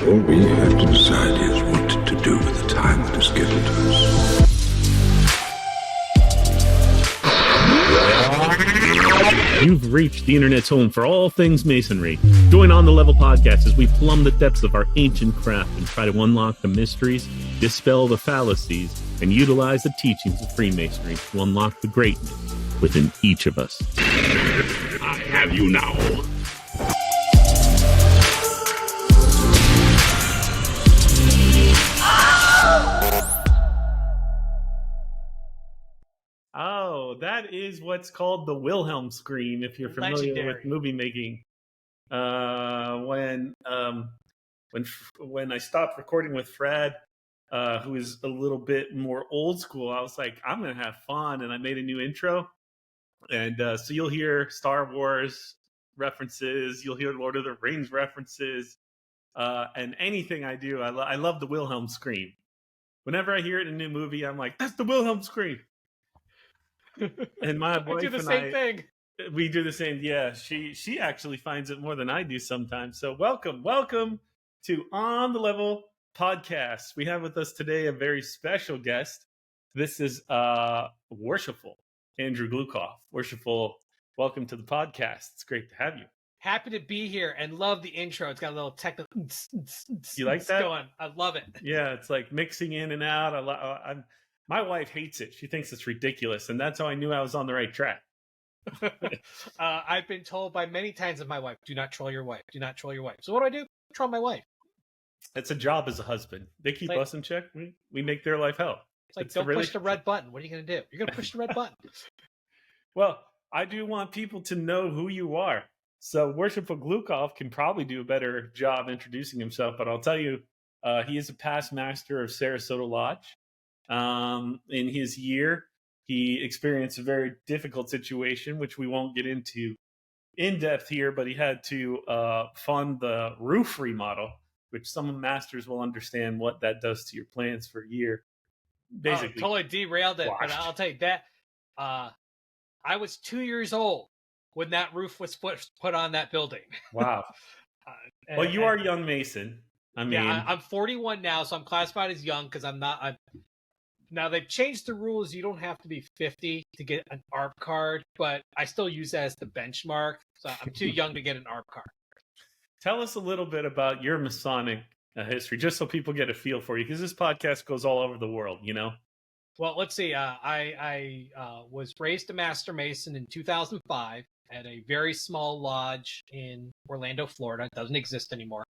All we have to decide is what to do with the time that is given to us. You've reached the internet's home for all things masonry. Join On the Level podcast as we plumb the depths of our ancient craft and try to unlock the mysteries, dispel the fallacies, and utilize the teachings of Freemasonry to unlock the greatness within each of us. I have you now. Oh, that is what's called the Wilhelm scream, if you're familiar with movie making. When I stopped recording with Fred, who is a little bit more old school, I was like, I'm going to have fun, and I made a new intro. And so you'll hear Star Wars references, you'll hear Lord of the Rings references, and anything I do, I love the Wilhelm scream. Whenever I hear it in a new movie, I'm like, that's the Wilhelm scream. And my wife do the same thing. We do the same. Yeah, she actually finds it more than I do sometimes. So welcome to On the Level podcast. We have with us today a very special guest. This is Worshipful Andrew Gluchov. Worshipful, welcome to the podcast. It's great to have you. Happy to be here and love the intro. It's got a little technical. You like that? Going. I love it. Yeah, it's like mixing in and out. My wife hates it. She thinks it's ridiculous, and that's how I knew I was on the right track. I've been told by many times of my wife, do not troll your wife. Do not troll your wife. So what do? Troll my wife. It's a job as a husband. They keep us in check. We make their life hell. It's like, don't push the red button. What are you going to do? You're going to push the red button. Well, I do want people to know who you are. So Worshipful Gluchov can probably do a better job introducing himself, but I'll tell you, he is a past master of Sarasota Lodge. In his year, he experienced a very difficult situation, which we won't get into in depth here, but he had to fund the roof remodel, which some masters will understand what that does to your plans for a year. Basically, totally derailed it. But I'll tell you that I was 2 years old when that roof was put on that building. Wow. Well, you are a young Mason. I'm 41 now, so I'm classified as young because I'm not. Now, they've changed the rules. You don't have to be 50 to get an ARP card, but I still use that as the benchmark. So I'm too young to get an ARP card. Tell us a little bit about your Masonic history, just so people get a feel for you, because this podcast goes all over the world, you know? Well, let's see. I was raised a Master Mason in 2005 at a very small lodge in Orlando, Florida. It doesn't exist anymore.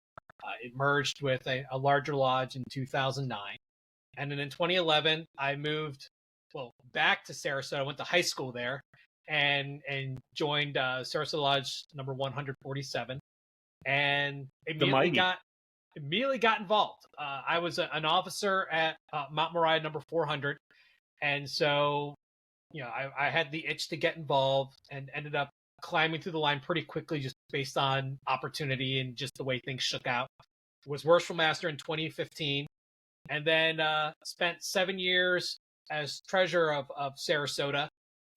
It merged with a larger lodge in 2009. And then in 2011, I moved, back to Sarasota. I went to high school there and joined Sarasota Lodge number 147. And immediately got involved. I was an officer at Mount Moriah number 400. And so, I had the itch to get involved and ended up climbing through the line pretty quickly just based on opportunity and just the way things shook out. Was Worshipful Master in 2015. And then spent 7 years as treasurer of Sarasota,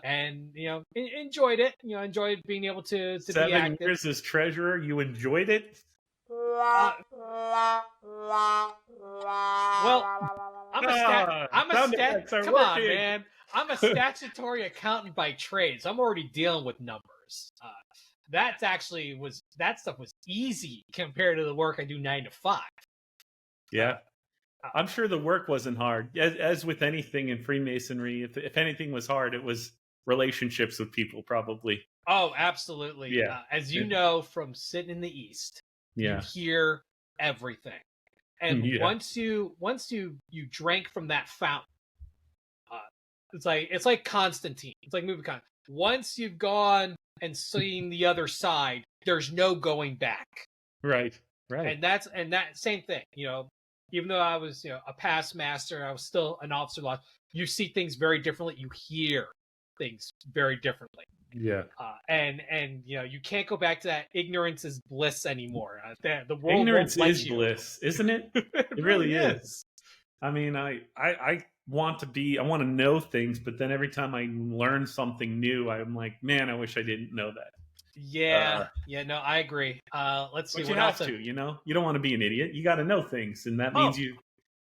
and enjoyed it. Enjoyed being able to be active. 7 years as treasurer, you enjoyed it? Well, come on, man. I'm a statutory accountant by trade, so I'm already dealing with numbers. That stuff was easy compared to the work I do 9 to 5. Yeah. I'm sure the work wasn't hard. As with anything in Freemasonry, if anything was hard, it was relationships with people, probably. Oh, absolutely. Yeah. As you know, from sitting in the East, you hear everything. And once you drank from that fountain, it's like Constantine. It's like movie Constantine. Once you've gone and seen the other side, there's no going back. Right. And that same thing, even though I was, a past master, I was still an officer. You see things very differently. You hear things very differently. Yeah. And you can't go back to that ignorance is bliss anymore. The world ignorance won't let is you. Bliss, isn't it? It really is. I mean, I want to know things, but then every time I learn something new, I'm like, man, I wish I didn't know that. No, I agree. Let's see But you what else. have to, you know, you don't want to be an idiot. You got to know things, and that Oh, means you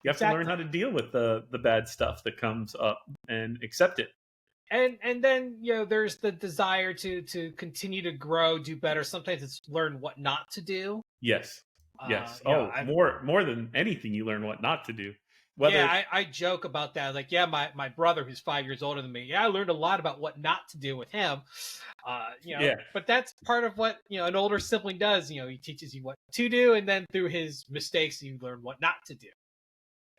have to learn exactly. how to deal with the bad stuff that comes up and accept it. And then there's the desire to continue to grow, do better. Sometimes it's learn what not to do. Yes. Yes. Yeah, More than anything, you learn what not to do. Whether I joke about that. Like, yeah, my brother, who's 5 years older than me, yeah, I learned a lot about what not to do with him. Yeah. But that's part of what an older sibling does. He teaches you what to do, and then through his mistakes, you learn what not to do.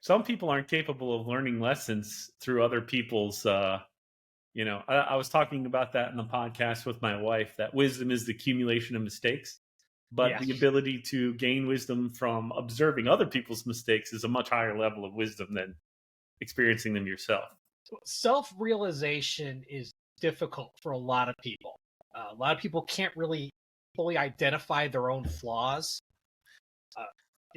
Some people aren't capable of learning lessons through other people's. I was talking about that in the podcast with my wife. That wisdom is the accumulation of mistakes. But Yes. the ability to gain wisdom from observing other people's mistakes is a much higher level of wisdom than experiencing them yourself. Self-realization is difficult for a lot of people. A lot of people can't really fully identify their own flaws.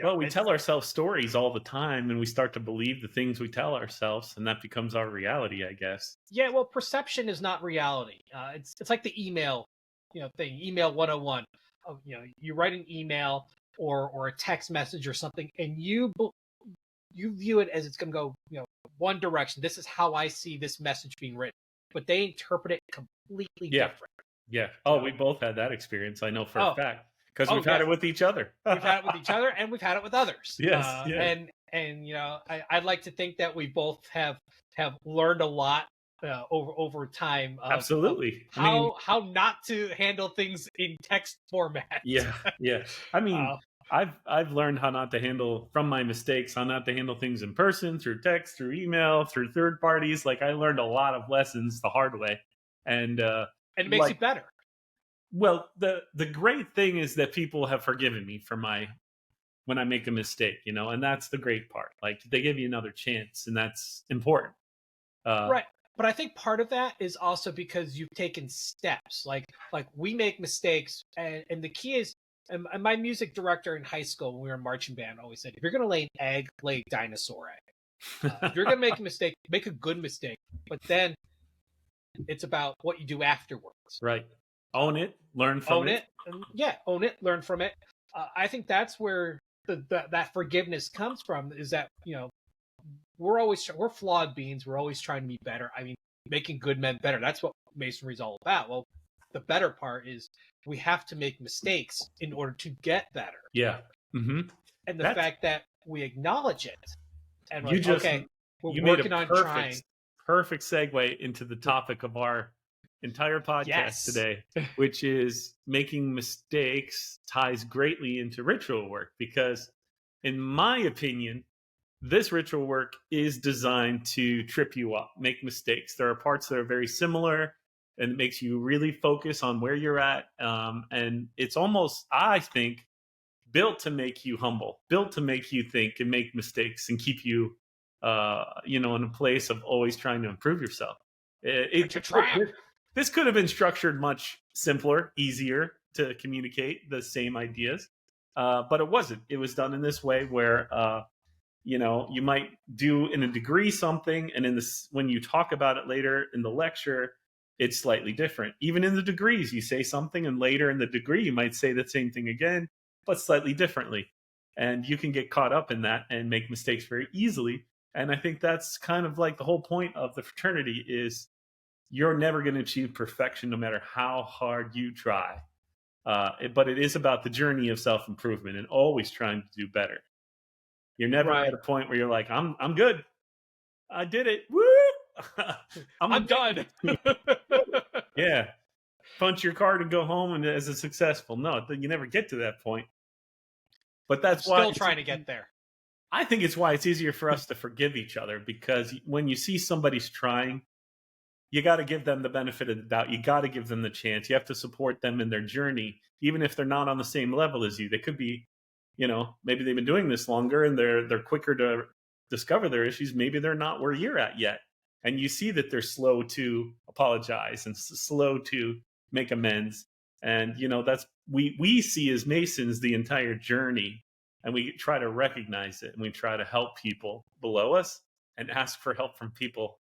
Well, we tell ourselves stories all the time, and we start to believe the things we tell ourselves, and that becomes our reality, I guess. Yeah, well, perception is not reality. It's like the email, thing, email 101. You write an email or a text message or something, and you view it as it's going to go, one direction. This is how I see this message being written, but they interpret it completely different. Yeah. Oh, we both had that experience. I know for a fact because we've had it with each other. We've had it with each other, and we've had it with others. Yes. And I'd like to think that we both have learned a lot over time. Absolutely. How not to handle things in text format. Yeah. I mean, I've learned how not to handle from my mistakes, how not to handle things in person, through text, through email, through third parties. Like I learned a lot of lessons the hard way, and it makes you better. Well, the great thing is that people have forgiven me for when I make a mistake, and that's the great part. Like they give you another chance, and that's important. Right. But I think part of that is also because you've taken steps. Like we make mistakes, and the key is, and my music director in high school when we were in marching band always said, if you're going to lay an egg, lay a dinosaur egg. If you're going to make a mistake, make a good mistake. But then it's about what you do afterwards. Right. Own it. Learn from it. Yeah, own it. Learn from it. I think that's where that forgiveness comes from. Is that we're flawed beings. We're always trying to be better. I mean, making good men better. That's what Masonry is all about. Well, the better part is we have to make mistakes in order to get better. Yeah. Mm-hmm. And the fact that we acknowledge it, and we're working on trying. Perfect segue into the topic of our entire podcast today, which is making mistakes ties greatly into ritual work, because in my opinion, this ritual work is designed to trip you up, make mistakes. There are parts that are very similar, and it makes you really focus on where you're at. And it's almost, I think, built to make you humble, built to make you think and make mistakes and keep you, in a place of always trying to improve yourself. This could have been structured much simpler, easier to communicate the same ideas, but it wasn't. It was done in this way where, you might do in a degree something, and when you talk about it later in the lecture, it's slightly different. Even in the degrees, you say something, and later in the degree, you might say the same thing again, but slightly differently. And you can get caught up in that and make mistakes very easily. And I think that's kind of like the whole point of the fraternity is you're never going to achieve perfection no matter how hard you try. But it is about the journey of self-improvement and always trying to do better. You're never at a point where you're like, I'm good. I did it. Woo! I'm done. Yeah. Punch your card and go home and as a successful. No, you never get to that point. But that's why still trying to get there. I think it's why it's easier for us to forgive each other, because when you see somebody's trying, you got to give them the benefit of the doubt. You got to give them the chance. You have to support them in their journey, even if they're not on the same level as you. They could be, maybe they've been doing this longer and they're quicker to discover their issues. Maybe they're not where you're at yet. And you see that they're slow to apologize and slow to make amends. And, that's, we see as Masons the entire journey, and we try to recognize it, and we try to help people below us and ask for help from people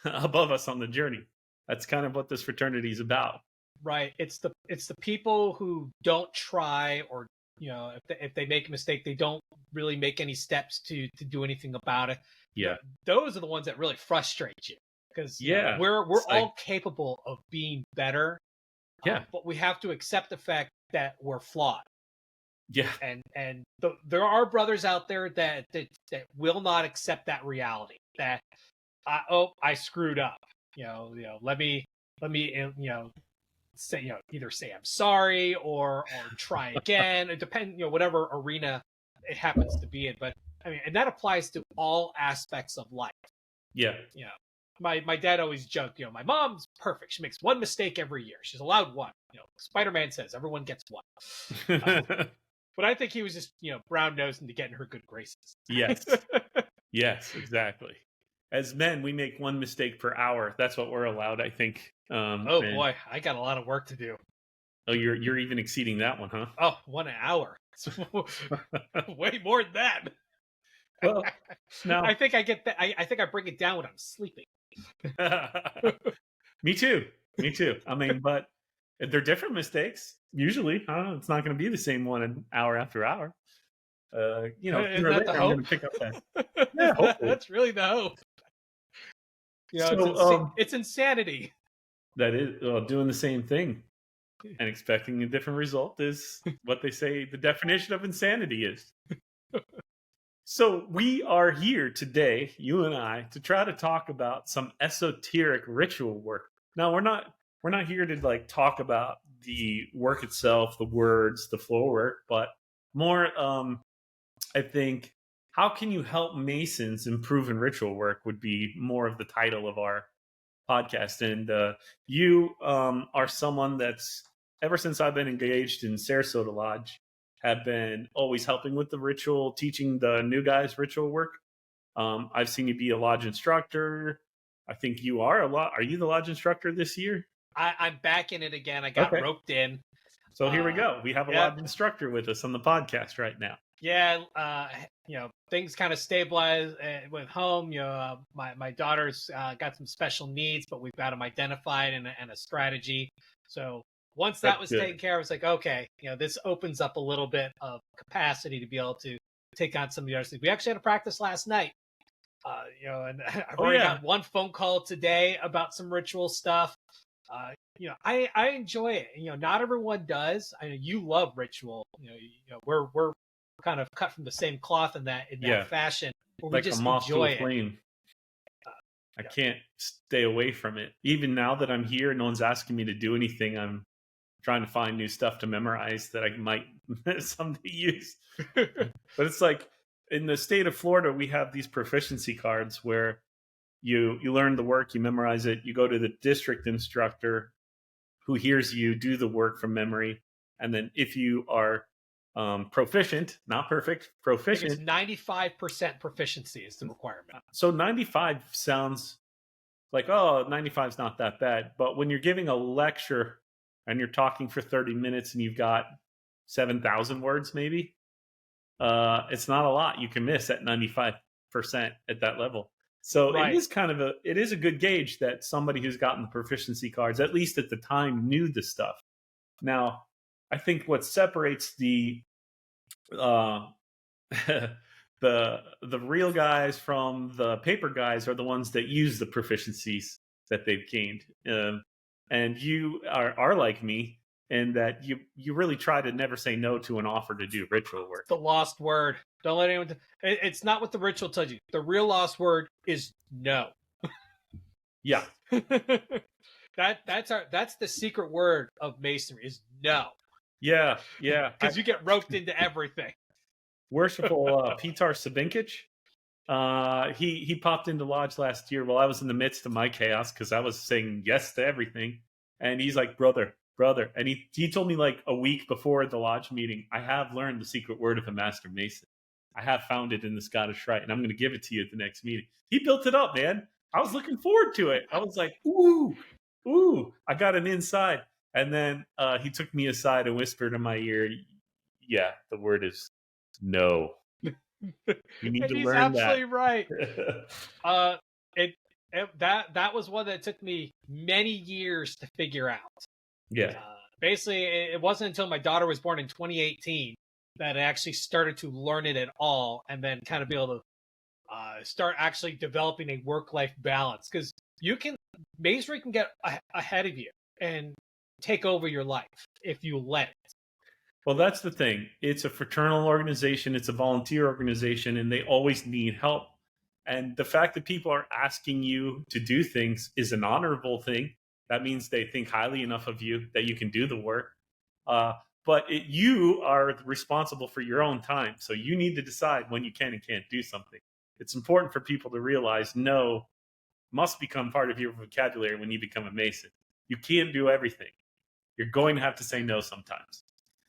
above us on the journey. That's kind of what this fraternity is about. Right. It's the people who don't try, or if they make a mistake, they don't really make any steps to do anything about it. Yeah. Those are the ones that really frustrate you, because Yeah. we're It's like- all capable of being better. Yeah. But we have to accept the fact that we're flawed. Yeah. And there are brothers out there that will not accept that reality, that I screwed up. Let me say, either say I'm sorry or try again. It depends, whatever arena it happens to be in. But I mean, and that applies to all aspects of life. Yeah. My dad always joked, my mom's perfect. She makes one mistake every year. She's allowed one. Spider-Man says everyone gets one. But I think he was just, brown nosing to get in her good graces. Yes. Yes, exactly. As men, we make one mistake per hour. That's what we're allowed, I think. Boy, I got a lot of work to do. Oh, you're even exceeding that one, huh? Oh, 1 hour. Way more than that. Well, no. I think I get that. I think I bring it down when I'm sleeping. Me too. I mean, but they're different mistakes. Usually, it's not going to be the same one an hour after hour. Isn't that the hope? I'm going to pick up that. Yeah, hopefully. That's really the hope. It's insanity. That is doing the same thing and expecting a different result is what they say the definition of insanity is. So we are here today, you and I, to try to talk about some esoteric ritual work. Now we're not here to like talk about the work itself, the words, the floor work, but more I think how can you help Masons improve in ritual work would be more of the title of our podcast. And you are someone that's, ever since I've been engaged in Sarasota Lodge, have been always helping with the ritual, teaching the new guys ritual work. I've seen you be a lodge instructor. I think you are Are you the lodge instructor this year? I'm back in it again. I got roped in. So here we go. We have a lodge instructor with us on the podcast right now. Yeah, things kind of stabilize with home. My daughter's got some special needs, but we've got them identified and a strategy. So once that was taken care of, it's like, okay, this opens up a little bit of capacity to be able to take on some of the other things. We actually had a practice last night, and I've already got one phone call today about some ritual stuff. I enjoy it. Not everyone does. I know you love ritual. We're kind of cut from the same cloth in that fashion. Where like we just a moth enjoy to a flame. I can't stay away from it. Even now that I'm here, no one's asking me to do anything. I'm trying to find new stuff to memorize that I might someday use. But it's like in the state of Florida, we have these proficiency cards where you learn the work, you memorize it, you go to the district instructor who hears you do the work from memory. And then if you are proficient, not perfect, proficient. It's 95% proficiency is the requirement. So 95 sounds like, 95 is not that bad. But when you're giving a lecture and you're talking for 30 minutes and you've got 7,000 words, maybe, it's not a lot you can miss at 95% at that level. So It is a good gauge that somebody who's gotten the proficiency cards, at least at the time, knew the stuff. Now, I think what separates the the real guys from the paper guys are the ones that use the proficiencies that they've gained. And you are like me in that you really try to never say no to an offer to do ritual work. The lost word. Don't let anyone. It's not what the ritual tells you. The real lost word is no. Yeah. That's the secret word of Masonry is no. Yeah. Because you get roped into everything. Worshipful Petar Sabinkich, he popped into Lodge last year while I was in the midst of my chaos because I was saying yes to everything. And he's like, brother. And he told me like a week before the Lodge meeting, I have learned the secret word of a Master Mason. I have found it in the Scottish Rite, and I'm going to give it to you at the next meeting. He built it up, man. I was looking forward to it. I was like, ooh, I got an inside. And then he took me aside and whispered in my ear, yeah, the word is no. You need to learn that. He's absolutely right. That was one that took me many years to figure out. Yeah. Basically, it wasn't until my daughter was born in 2018 that I actually started to learn it at all, and then kind of be able to start actually developing a work-life balance. Because Masonry can get ahead of you and take over your life if you let it. Well, that's the thing. It's a fraternal organization, it's a volunteer organization, and they always need help. And the fact that people are asking you to do things is an honorable thing. That means they think highly enough of you that you can do the work. But you are responsible for your own time. So you need to decide when you can and can't do something. It's important for people to realize no must become part of your vocabulary when you become a Mason. You can't do everything. You're going to have to say no sometimes.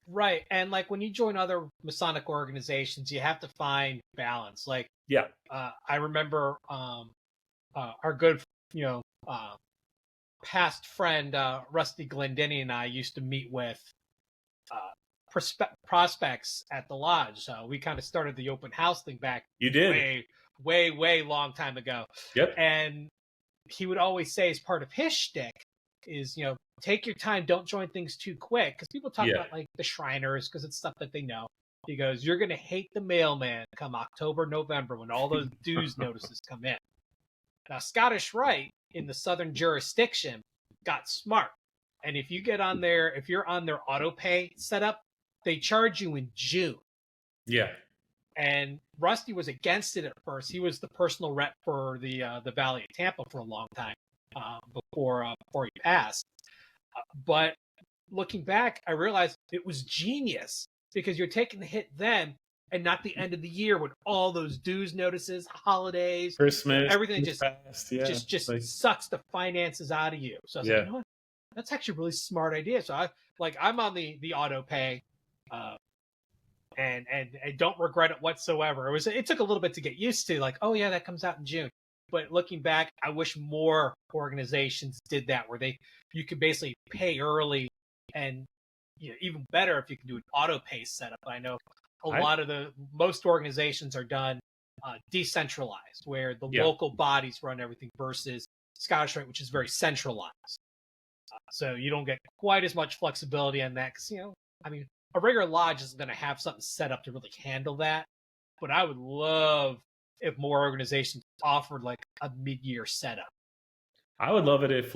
Right. And like when you join other Masonic organizations, you have to find balance. Like, Yeah. I remember our good, past friend, Rusty Glendinning and I used to meet with prospects at the lodge. We kind of started the open house thing back. You did. Way long time ago. Yep. And he would always say, as part of his shtick, is take your time, don't join things too quick, because people talk about like the Shriners because it's stuff that they know. He goes, you're going to hate the mailman come October, November when all those dues notices come in. Now, Scottish Rite in the southern jurisdiction got smart, and if you're on their auto pay setup, they charge you in June. Yeah. And Rusty was against it at first. He was the personal rep for the Valley of Tampa for a long time before he passed. But looking back, I realized it was genius, because you're taking the hit then and not the end of the year when all those dues notices, holidays, Christmas, everything just just like, sucks the finances out of you. So I was like, you know what? That's actually a really smart idea. So I'm on the auto pay. And I don't regret it whatsoever. It took a little bit to get used to, like, oh yeah, that comes out in June. But looking back, I wish more organizations did that, where you could basically pay early, and even better if you can do an auto pay setup. I know most organizations are done decentralized, where the local bodies run everything, versus Scottish Rite, which is very centralized. So you don't get quite as much flexibility on that, because a regular lodge isn't going to have something set up to really handle that. But I would love if more organizations offered like a mid-year setup. I would love it if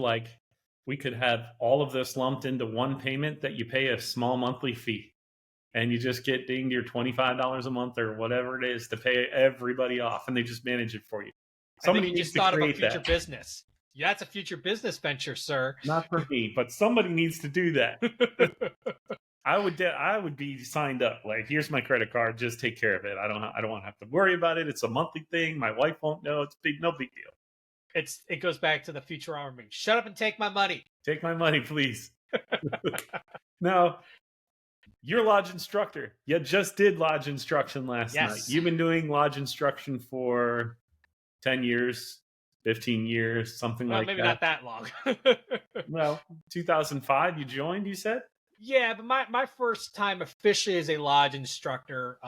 we could have all of this lumped into one payment that you pay a small monthly fee, and you just get dinged your $25 a month or whatever it is to pay everybody off, and they just manage it for you. Somebody just thought of a future business. Yeah, that's a future business venture, sir. Not for me, but somebody needs to do that. I would be signed up. Like, here's my credit card. Just take care of it. I don't want to have to worry about it. It's a monthly thing. My wife won't know. It's no big deal. It goes back to the future arming. Shut up and take my money. Take my money, please. Now, you're lodge instructor. You just did lodge instruction last night. You've been doing lodge instruction for 10 years, 15 years, something like that. Maybe not that long. Well, 2005 you joined, you said? Yeah, but my first time officially as a lodge instructor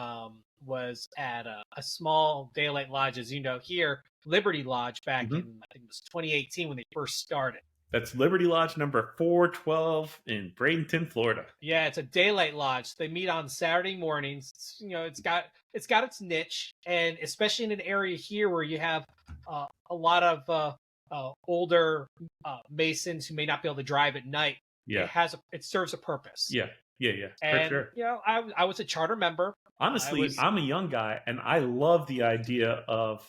was at a small daylight lodge, as you know, here, Liberty Lodge, back in, I think it was 2018 when they first started. That's Liberty Lodge number 412 in Bradenton, Florida. Yeah, it's a daylight lodge. They meet on Saturday mornings. It's got its niche, and especially in an area here where you have a lot of older Masons who may not be able to drive at night. Yeah, it serves a purpose. Yeah, and, for sure. I was a charter member. Honestly, I'm a young guy, and I love the idea of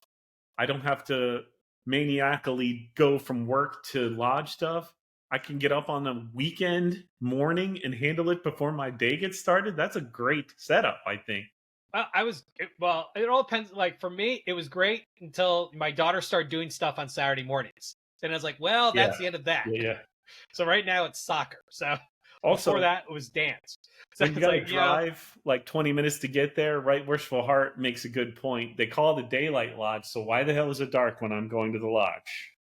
I don't have to maniacally go from work to lodge stuff. I can get up on a weekend morning and handle it before my day gets started. That's a great setup, I think. It all depends. Like, for me, it was great until my daughter started doing stuff on Saturday mornings. Then I was like, well, that's the end of that. Yeah. So right now it's soccer. So also, before that, it was dance. So you got to drive like 20 minutes to get there, right? Worshipful Heart makes a good point. They call it a daylight lodge, so why the hell is it dark when I'm going to the lodge?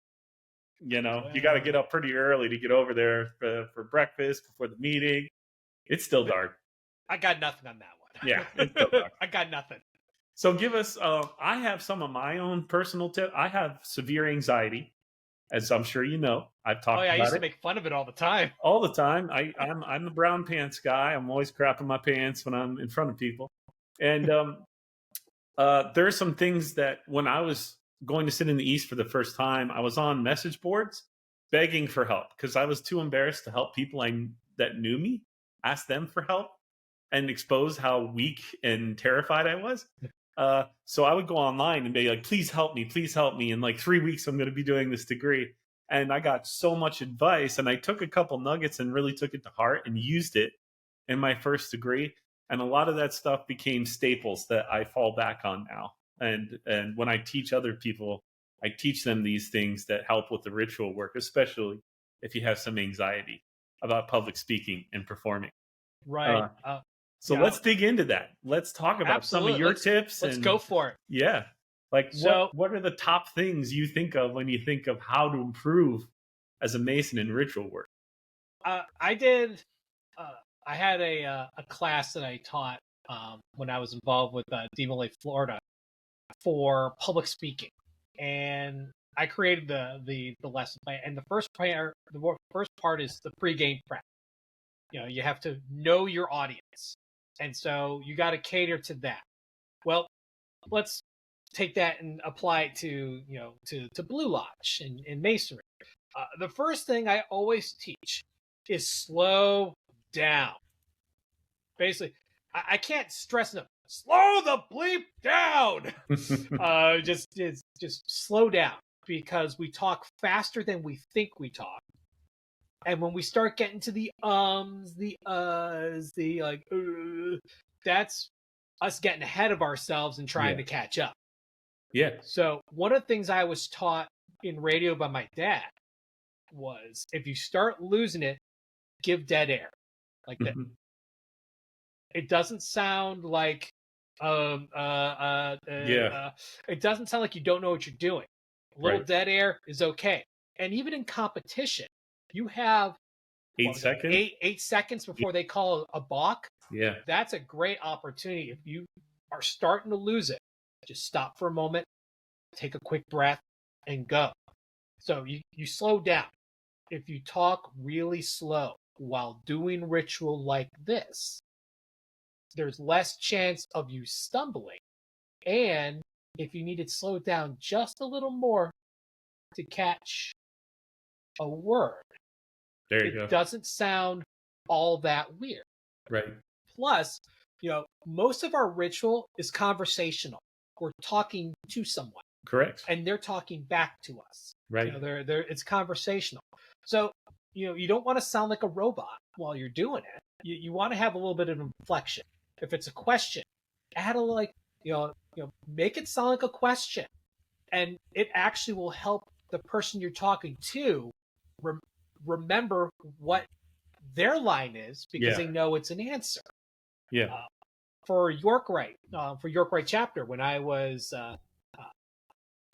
You got to get up pretty early to get over there for breakfast before the meeting. It's still dark. I got nothing on that one. Yeah, it's still dark. I got nothing. So give us, I have some of my own personal tips. I have severe anxiety. as I'm sure you know. I've talked Oh yeah, I about used to it make fun of it all the time. all the time. I'm the brown pants guy. I'm always crapping my pants when I'm in front of people. And there are some things that when I was going to sit in the East for the first time, I was on message boards begging for help because I was too embarrassed to help people that knew me, ask them for help, and expose how weak and terrified I was. So I would go online and be like, please help me, please help me. In like 3 weeks, I'm going to be doing this degree. And I got so much advice, and I took a couple nuggets and really took it to heart and used it in my first degree. And a lot of that stuff became staples that I fall back on now. And when I teach other people, I teach them these things that help with the ritual work, especially if you have some anxiety about public speaking and performing. Right. So Yeah. let's dig into that. Let's talk about some of Absolutely. your tips. Let's go for it. Yeah. Like So- what are the top things you think of when you think of how to improve as a Mason in ritual work? I did. I had a class that I taught when I was involved with DeMolay, Florida, for public speaking, and I created the lesson plan. And the first part is the pregame prep. You know, you have to know your audience, and so you got to cater to that. Well, let's take that and apply it to to Blue Lodge and Masonry. The first thing I always teach is slow down. Basically, I can't stress enough. Slow the bleep down. Just slow down, because we talk faster than we think we talk. And when we start getting to the ums, the uhs, the like, that's us getting ahead of ourselves and trying to catch up. Yeah. So one of the things I was taught in radio by my dad was, if you start losing it, give dead air. Like that. It doesn't sound like it doesn't sound like you don't know what you're doing. A little dead air is okay. And even in competition, you have 8 seconds. 8 seconds before they call a balk. Yeah. That's a great opportunity. If you are starting to lose it, just stop for a moment, take a quick breath, and go. So you slow down. If you talk really slow while doing ritual like this, there's less chance of you stumbling. And if you need to slow down just a little more to catch a word, there you go. It doesn't sound all that weird. Right. Plus, most of our ritual is conversational. We're talking to someone. Correct. And they're talking back to us. Right. It's conversational. So, you don't want to sound like a robot while you're doing it. You want to have a little bit of inflection. If it's a question, add make it sound like a question. And it actually will help the person you're talking to remember what their line is, because they know it's an answer. Yeah. For York Rite chapter, when I was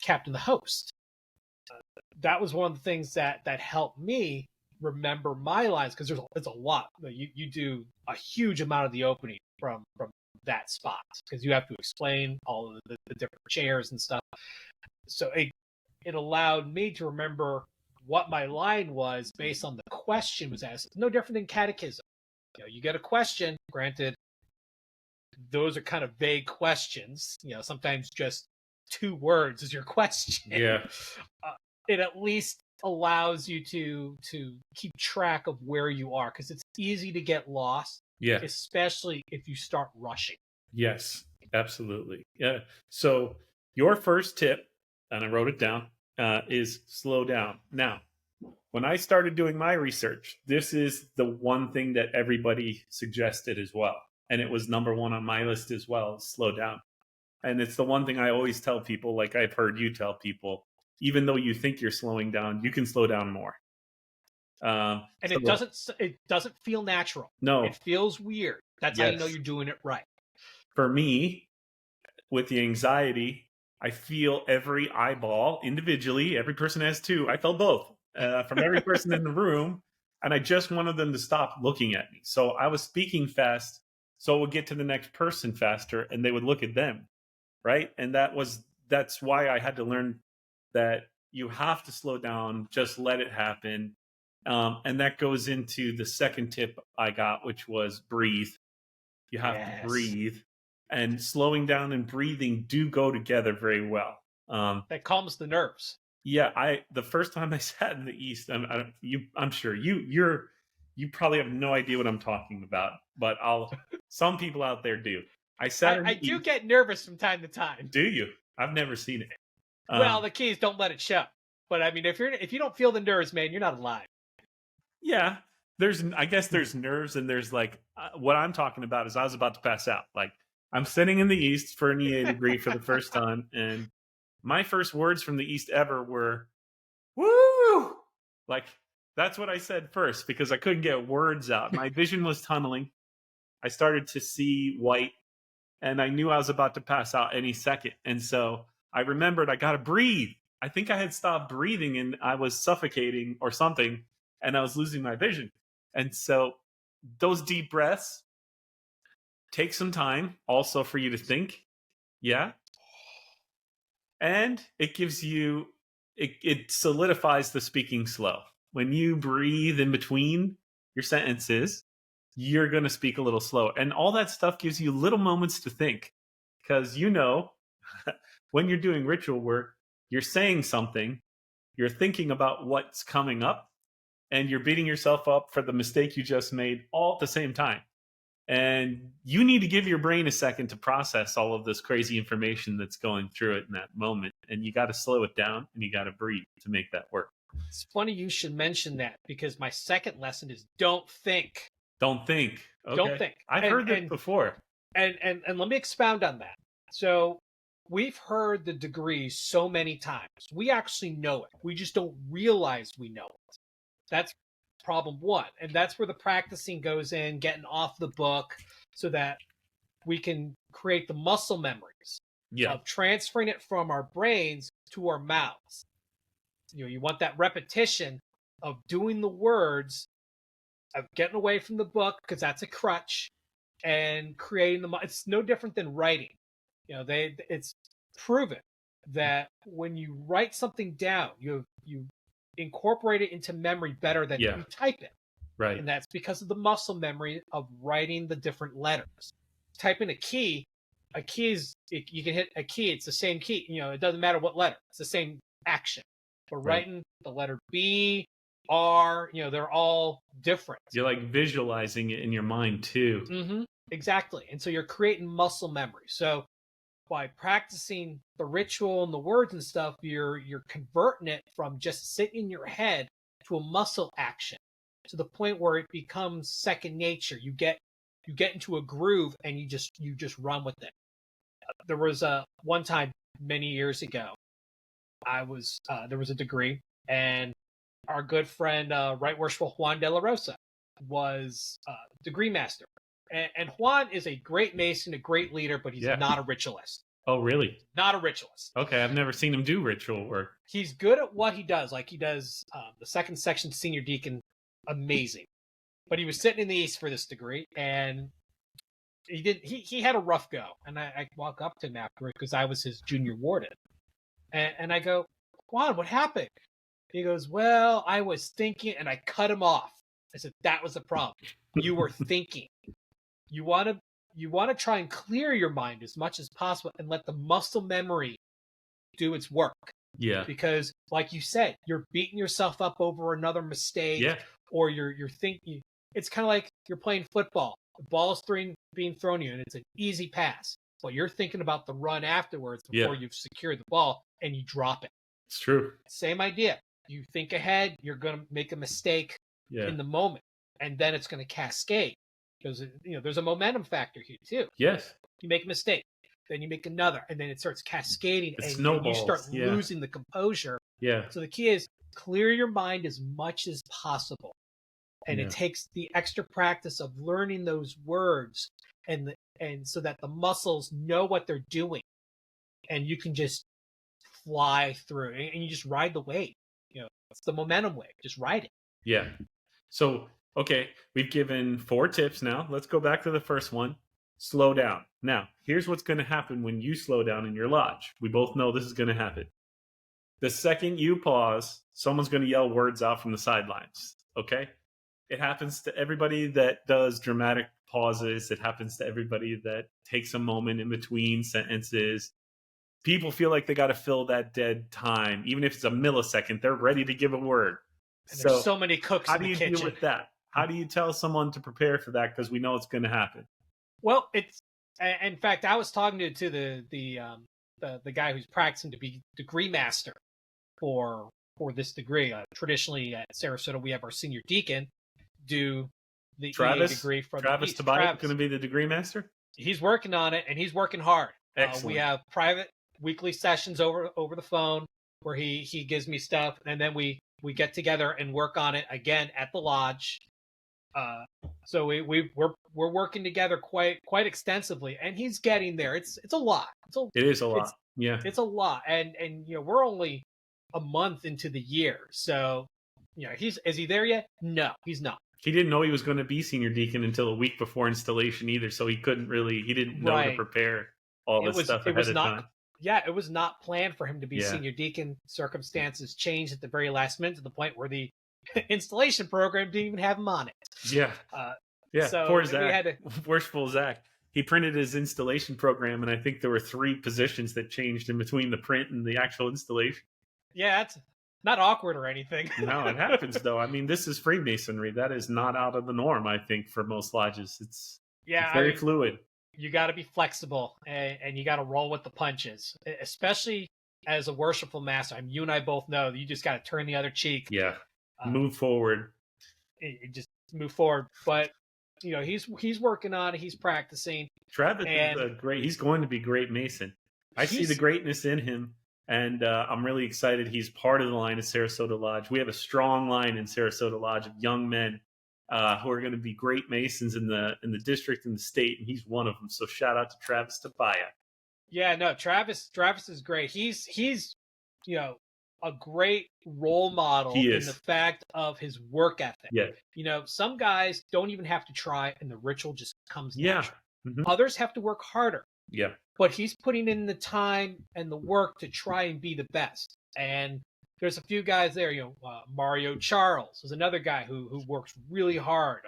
captain the host, that was one of the things that helped me remember my lines, because it's a lot. You do a huge amount of the opening from that spot, because you have to explain all of the different chairs and stuff. So it allowed me to remember what my line was based on the question was asked. It's no different than catechism. You get a question, granted, those are kind of vague questions. Sometimes just 2 words is your question. Yeah. It at least allows you to keep track of where you are, because it's easy to get lost. Yeah. Especially if you start rushing. Yes, absolutely. Yeah. So your first tip, and I wrote it down, is slow down. Now, when I started doing my research, this is the one thing that everybody suggested as well. And it was number 1 on my list as well, slow down. And it's the one thing I always tell people, like I've heard you tell people, even though you think you're slowing down, you can slow down more. And it doesn't feel natural. No. It feels weird. That's how you know you're doing it right. For me, with the anxiety, I feel every eyeball individually. Every person has 2. I felt both from every person in the room. And I just wanted them to stop looking at me. So I was speaking fast, so it would get to the next person faster, and they would look at them. Right. And that's why I had to learn that you have to slow down, just let it happen. And that goes into the second tip I got, which was breathe. You have to breathe, and slowing down and breathing do go together very well. That calms the nerves. Yeah, the first time I sat in the East, I'm sure you probably have no idea what I'm talking about, but some people out there do. I do get nervous from time to time. Do you? I've never seen it. Well, the key is don't let it show. But I mean, if you don't feel the nerves, man, you're not alive. Yeah, I guess there's nerves, and there's like what I'm talking about is I was about to pass out. Like I'm sitting in the East for an EA degree for the first time, and my first words from the East ever were "woo." Like that's what I said first because I couldn't get words out. My vision was tunneling. I started to see white, and I knew I was about to pass out any second. And so I remembered I got to breathe. I think I had stopped breathing and I was suffocating or something, and I was losing my vision. And so those deep breaths take some time also for you to think. Yeah. And it gives you, it solidifies the speaking slow. When you breathe in between your sentences, you're going to speak a little slower. And all that stuff gives you little moments to think. Because when you're doing ritual work, you're saying something, you're thinking about what's coming up, and you're beating yourself up for the mistake you just made all at the same time. And you need to give your brain a second to process all of this crazy information that's going through it in that moment. And you got to slow it down and you got to breathe to make that work. It's funny you should mention that because my second lesson is don't think. Don't think. Okay. Don't think. I've heard it before. And let me expound on that. So we've heard the degree so many times. We actually know it. We just don't realize we know it. That's problem one. And that's where the practicing goes in, getting off the book so that we can create the muscle memories of transferring it from our brains to our mouths. You want that repetition of doing the words, of getting away from the book because that's a crutch, and creating it's no different than writing. It's proven that when you write something down, you incorporate it into memory better than you type it. Right. And that's because of the muscle memory of writing the different letters. Typing a key is, you can hit a key, it's the same key. It doesn't matter what letter, it's the same action. But writing the letter B, R, they're all different. You're like visualizing it in your mind too. Mm-hmm. Exactly. And so you're creating muscle memory. So by practicing the ritual and the words and stuff, you're converting it from just sitting in your head to a muscle action to the point where it becomes second nature. You get into a groove and you just run with it. There was one time many years ago, there was a degree, and our good friend Right Worshipful Juan de la Rosa was degree master. And Juan is a great Mason, a great leader, but he's not a ritualist. Oh, really? Not a ritualist. Okay, I've never seen him do ritual work. He's good at what he does. Like he does the second section senior deacon, amazing. But he was sitting in the East for this degree, and he had a rough go. And I walk up to him afterward because I was his junior warden. And I go, Juan, what happened? He goes, well, I was thinking, and I cut him off. I said, that was the problem. You were thinking. You want to try and clear your mind as much as possible and let the muscle memory do its work. Yeah. Because, like you said, you're beating yourself up over another mistake, or you're thinking. It's kind of like you're playing football. The ball's being thrown at you, and it's an easy pass. But you're thinking about the run afterwards before you've secured the ball, and you drop it. It's true. Same idea. You think ahead, you're going to make a mistake in the moment, and then it's going to cascade. Because there's a momentum factor here too. Yes. You make a mistake, then you make another, and then it starts cascading, and you start losing the composure. Yeah. So the key is clear your mind as much as possible, and it takes the extra practice of learning those words, and so that the muscles know what they're doing, and you can just fly through, and you just ride the wave. It's the momentum wave. Just ride it. Yeah. So. Okay, we've given 4 tips now. Let's go back to the first one. Slow down. Now, here's what's going to happen when you slow down in your lodge. We both know this is going to happen. The second you pause, someone's going to yell words out from the sidelines. Okay? It happens to everybody that does dramatic pauses. It happens to everybody that takes a moment in between sentences. People feel like they got to fill that dead time. Even if it's a millisecond, they're ready to give a word. And there's so many cooks how in do the you kitchen. deal with that? How do you tell someone to prepare for that? Because we know it's going to happen. Well, in fact, I was talking to the guy who's practicing to be degree master for this degree. Traditionally at Sarasota, we have our senior deacon do the EA degree from Travis Tobias is going to be the degree master. He's working on it, and he's working hard. Excellent. We have private weekly sessions over the phone where he gives me stuff, and then we get together and work on it again at the lodge. So we're working together quite extensively, and he's getting there. It's a lot. It is a lot. Yeah, it's a lot, and we're only a month into the year, so is he there yet? No, he's not. He didn't know he was going to be senior deacon until a week before installation either, so he didn't know to prepare all this stuff ahead of time. Yeah, it was not planned for him to be senior deacon. Circumstances changed at the very last minute to the point where the installation program didn't even have him on it. Yeah. So poor Zach. Worshipful Zach. He printed his installation program, and I think there were 3 positions that changed in between the print and the actual installation. Yeah, it's not awkward or anything. No, it happens, though. I mean, this is Freemasonry. That is not out of the norm, I think, for most lodges. It's very fluid. You got to be flexible, and you got to roll with the punches, especially as a worshipful master. I mean, you and I both know that you just got to turn the other cheek. Yeah, move forward. Just move forward. But he's working on it. He's practicing. Travis is he's going to be a great Mason. I see the greatness in him, and I'm really excited. He's part of the line at Sarasota Lodge. We have a strong line in Sarasota Lodge of young men who are going to be great Masons in the district and the state, and he's one of them. So shout out to Travis Tobias. Yeah, no, Travis is great. He's a great role model in the fact of his work ethic. Yeah. Some guys don't even have to try, and the ritual just comes natural. Mm-hmm. Others have to work harder. Yeah. But he's putting in the time and the work to try and be the best. And there's a few guys there. Mario Charles is another guy who works really hard.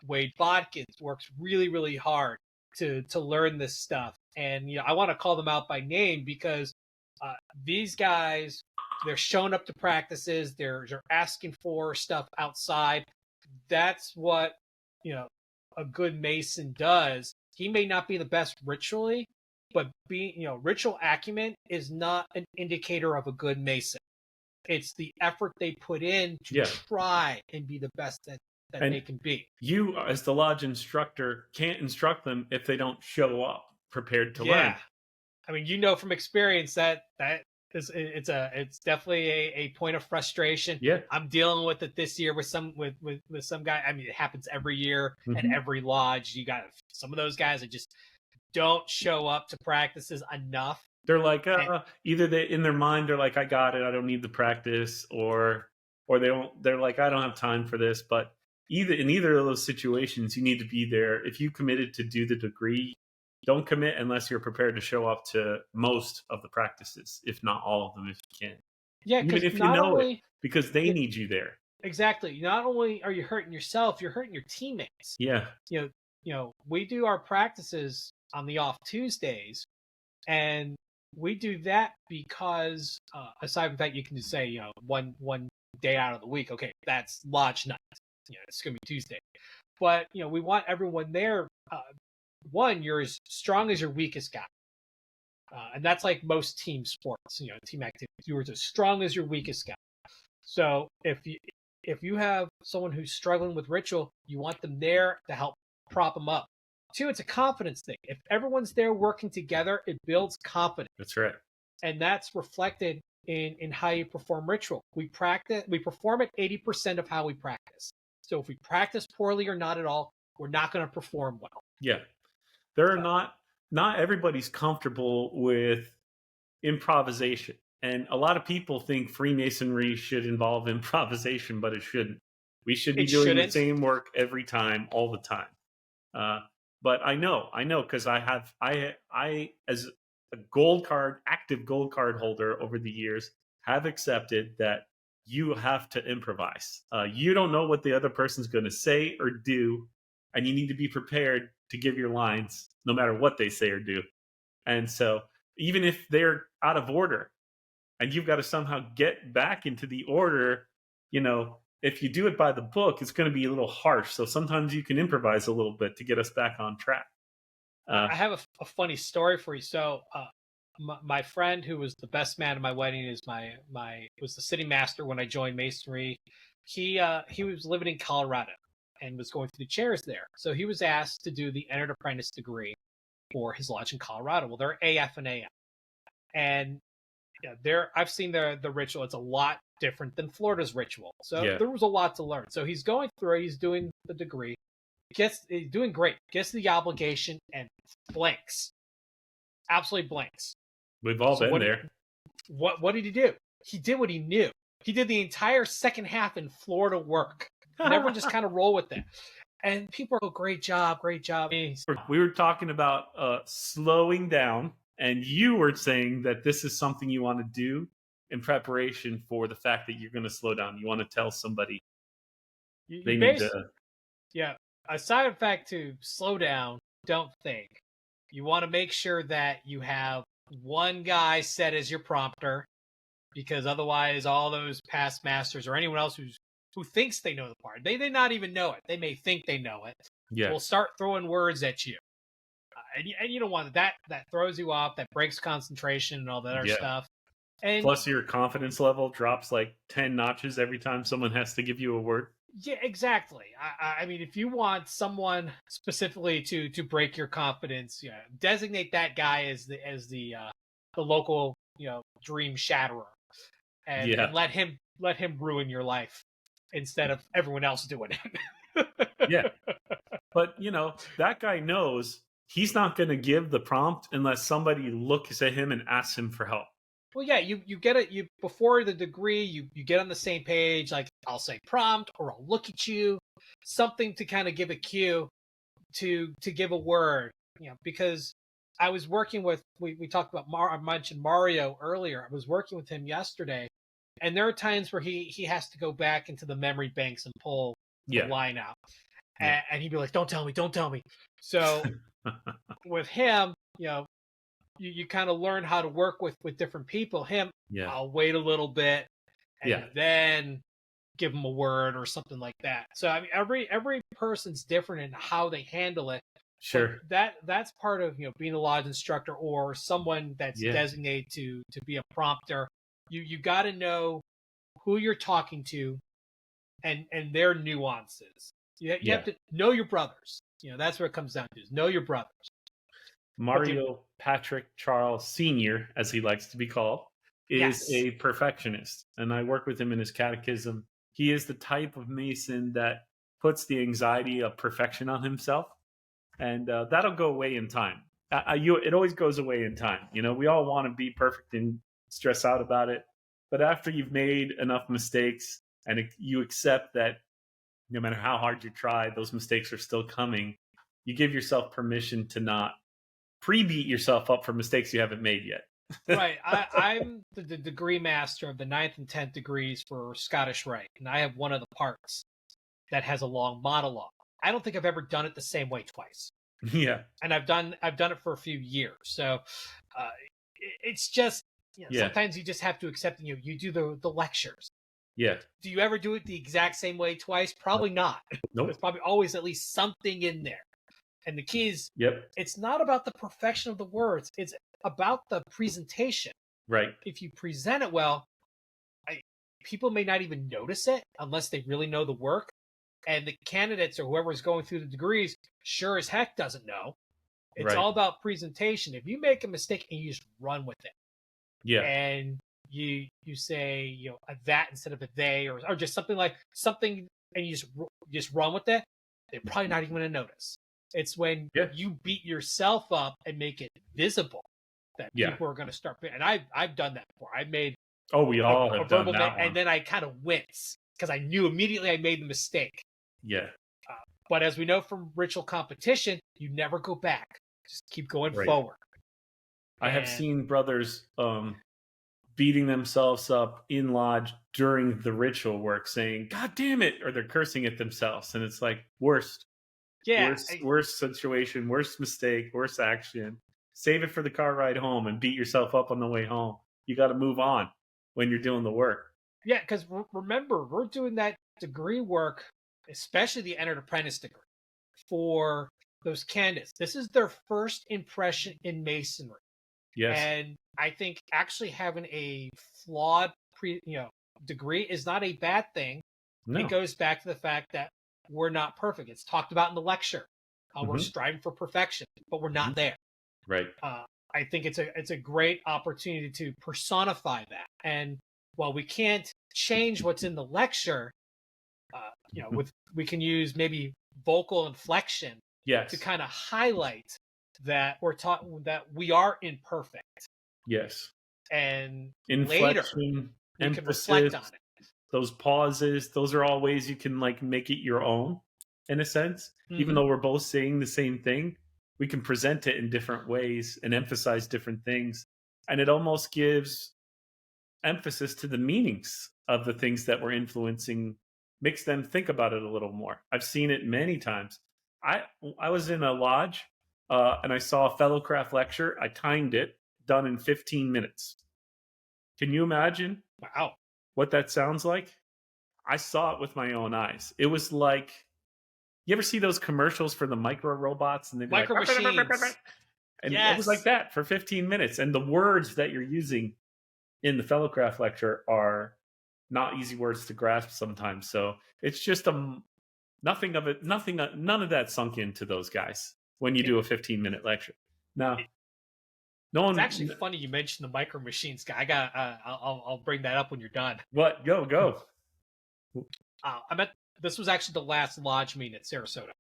Wade Bodkins works really, really hard to learn this stuff. And I want to call them out by name because these guys, they're showing up to practices. They're asking for stuff outside. That's what a good Mason does. He may not be the best ritually, but ritual acumen is not an indicator of a good Mason. It's the effort they put in to try and be the best that they can be. You, as the lodge instructor, can't instruct them if they don't show up prepared to learn. I mean, from experience that it's definitely a point of frustration. Yeah, I'm dealing with it this year with some guy. I mean, it happens every year at every lodge. You got some of those guys that just don't show up to practices enough. They're like, either they in their mind they're like, I got it, I don't need the practice, or they don't. They're like, I don't have time for this. But in either of those situations, you need to be there. If you committed to do the degree, don't commit unless you're prepared to show up to most of the practices, if not all of them, if you can. Yeah, even if you know it, because they need you there. Exactly. Not only are you hurting yourself, you're hurting your teammates. Yeah. We do our practices on the off Tuesdays, and we do that because aside from that, you can just say one day out of the week. Okay, that's lodge night. It's gonna be Tuesday, but we want everyone there. One, you're as strong as your weakest guy, and that's like most team sports. Team activities. You're as strong as your weakest guy. So if you have someone who's struggling with ritual, you want them there to help prop them up. Two, it's a confidence thing. If everyone's there working together, it builds confidence. That's right. And that's reflected in how you perform ritual. We perform at 80% of how we practice. So if we practice poorly or not at all, we're not going to perform well. Yeah. There are not everybody's comfortable with improvisation. And a lot of people think Freemasonry should involve improvisation, but it shouldn't. We should be doing the same work every time, all the time. But I know, because I as a active gold card holder over the years, have accepted that you have to improvise. You don't know what the other person's going to say or do, and you need to be prepared to give your lines no matter what they say or do. And so even if they're out of order and you've got to somehow get back into the order, if you do it by the book, it's going to be a little harsh. So sometimes you can improvise a little bit to get us back on track. I have a funny story for you. So my friend who was the best man at my wedding is was the city master when I joined Masonry. He was living in Colorado and was going through the chairs there. So he was asked to do the entered apprentice degree for his lodge in Colorado. Well, they're AF and AM. And I've seen the ritual. It's a lot different than Florida's ritual. So there was a lot to learn. So he's going through, he's doing the degree, he's doing great, gets the obligation and blanks. Absolutely blanks. We've all been there. What did he do? He did what he knew. He did the entire second half in Florida work. And everyone just kind of roll with it. And people are, great job, great job. We were talking about slowing down, and you were saying that this is something you want to do in preparation for the fact that you're going to slow down. You want to tell somebody they need to. Yeah. A side effect to slow down, don't think. You want to make sure that you have one guy set as your prompter, because otherwise all those past masters or anyone else who thinks they know the part, they not even know it. They may think they know it. Yeah. Will start throwing words at you. And you don't want that. That throws you off. That breaks concentration and all that other stuff. And plus your confidence level drops like 10 notches every time someone has to give you a word. Yeah, exactly. I mean, if you want someone specifically to break your confidence, designate that guy as the local dream shatterer, and let him ruin your life instead of everyone else doing it. Yeah, but that guy knows he's not going to give the prompt unless somebody looks at him and asks him for help. Well, yeah, you get it. You before the degree, you get on the same page. Like, I'll say prompt, or I'll look at you, something to kind of give a cue to give a word. Because I was working with we talked about I mentioned Mario earlier. I was working with him yesterday, and there are times where he has to go back into the memory banks and pull the line out, and he'd be like, "Don't tell me." So with him, you kind of learn how to work with different people. I'll wait a little bit and then give them a word or something like that. So I mean, every person's different in how they handle it. Sure. But that's part of being a lodge instructor or someone that's designated to be a prompter. You got to know who you're talking to and their nuances. You have to know your brothers. That's what it comes down to, is know your brothers. Mario Patrick Charles Sr., as he likes to be called, is a perfectionist. And I work with him in his catechism. He is the type of Mason that puts the anxiety of perfection on himself. And that'll go away in time. It always goes away in time. We all want to be perfect and stress out about it. But after you've made enough mistakes and you accept that no matter how hard you try, those mistakes are still coming, you give yourself permission to not pre-beat yourself up for mistakes you haven't made yet. Right. I'm the degree master of the 9th and 10th degrees for Scottish Rite, and I have one of the parts that has a long monologue. I don't think I've ever done it the same way twice. Yeah. And I've done it for a few years. So it's just sometimes you just have to accept you do the lectures. Yeah. Do you ever do it the exact same way twice? Probably not. Nope. There's probably always at least something in there. And the key is, it's not about the perfection of the words. It's about the presentation. Right. If you present it well, people may not even notice it unless they really know the work. And the candidates or whoever is going through the degrees sure as heck doesn't know. It's all about presentation. If you make a mistake and you just run with it, and you say a that instead of a they, or just something, and you just run with it, they're probably not even going to notice. It's when you beat yourself up and make it visible that people are going to start. And I've done that before. I've made we all have done that, and then I kind of wince because I knew immediately I made the mistake. Yeah. But as we know from ritual competition, you never go back. Just keep going forward. I have seen brothers beating themselves up in lodge during the ritual work, saying, God damn it, or they're cursing at themselves. And it's like, worst, Yeah, worst situation, worst mistake, worst action. Save it for the car ride home and beat yourself up on the way home. You got to move on when you're doing the work. yeah, because remember, we're doing that degree work, especially the entered apprentice degree, for those candidates. This is their first impression in Masonry. Yes. And I think actually having a flawed degree is not a bad thing. No. It goes back to the fact that we're not perfect. It's talked about in the lecture. We're striving for perfection, but we're not there. Right. I think it's a great opportunity to personify that. And while we can't change what's in the lecture, we can use maybe vocal inflection to kind of highlight that we're taught that we are imperfect. Yes. And inflection, later we can reflect on it. Those pauses, those are all ways you can like make it your own in a sense. Even though we're both saying the same thing, we can present it in different ways and emphasize different things. And it almost gives emphasis to the meanings of the things that we're influencing, makes them think about it a little more. I've seen it many times. I was in a lodge and I saw a fellow craft lecture. I timed it, done in 15 minutes. Can you imagine? Wow. What that sounds like? I saw it with my own eyes. It was like, you ever see those commercials for the micro robots? And they'd be micro like, machines. And it was like that for 15 minutes. And the words that you're using in the fellowcraft lecture are not easy words to grasp sometimes. So it's just none of that sunk into those guys when you do a 15-minute lecture. Now, it's actually funny you mentioned the micro machines guy. I'll bring that up when you're done. What? Go. This was actually the last lodge meeting at Sarasota.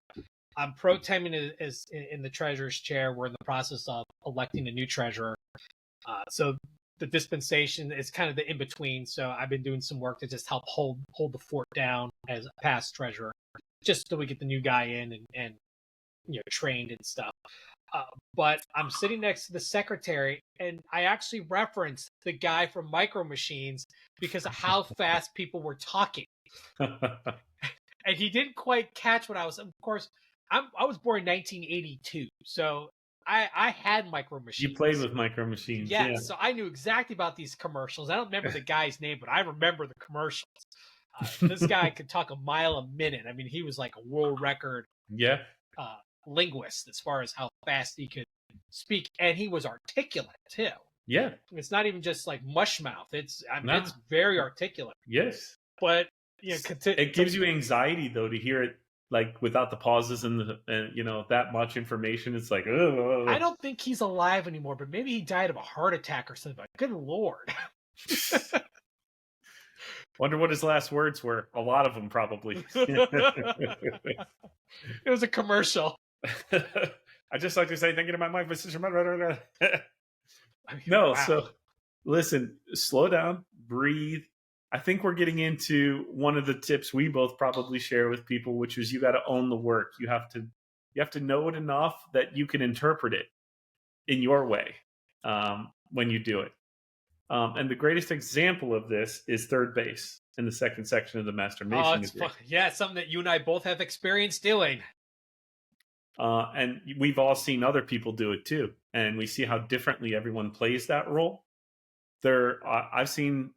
I'm pro-temping as in the treasurer's chair. We're in the process of electing a new treasurer. So the dispensation is kind of the in-between. So I've been doing some work to just help hold the fort down as a past treasurer, just so we get the new guy in and trained and stuff. But I'm sitting next to the secretary, and I actually referenced the guy from Micro Machines because of how fast people were talking. And he didn't quite catch what I was. Of course, I was born in 1982, so I had Micro Machines. You played with Micro Machines, yeah. So I knew exactly about these commercials. I don't remember the guy's name, but I remember the commercials. This guy could talk a mile a minute. I mean, he was like a world record linguist as far as how fast he could speak, and he was articulate too. Yeah, it's not even just like mush mouth. It's very articulate. Yes, but it gives you anxiety though to hear it like without the pauses and that much information. It's like, oh. I don't think he's alive anymore, but maybe he died of a heart attack or something. But good Lord. Wonder what his last words were. A lot of them, probably. It was a commercial. I just like to say thank you to my wife, my sister. No, wow. So listen, slow down, breathe. I think we're getting into one of the tips we both probably share with people, which is you got to own the work. You have to know it enough that you can interpret it in your way when you do it. And the greatest example of this is third base in the second section of the Master Mason. Yeah, something that you and I both have experience doing. And we've all seen other people do it too. And we see how differently everyone plays that role. I've seen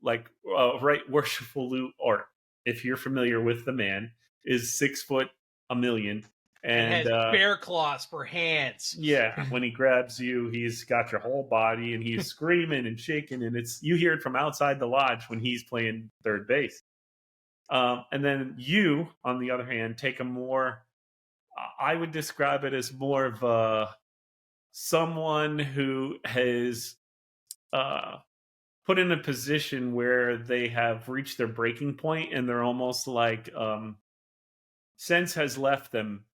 Worshipful Lou, or if you're familiar with the man, is 6'1", and has bear claws for hands. Yeah, when he grabs you, he's got your whole body, and he's screaming and shaking, and you hear it from outside the lodge when he's playing third base. And then you, on the other hand, take a more, I would describe it as more of someone who has put in a position where they have reached their breaking point, and they're almost like sense has left them.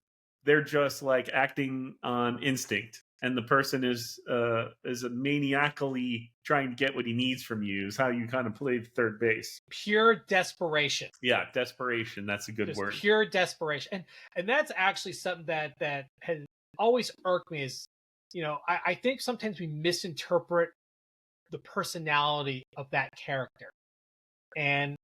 They're just like acting on instinct, and the person is maniacally trying to get what he needs from you. Is how you kind of play third base. Pure desperation. Yeah, desperation. That's a good word. Pure desperation, and that's actually something that has always irked me. Is I think sometimes we misinterpret the personality of that character. And,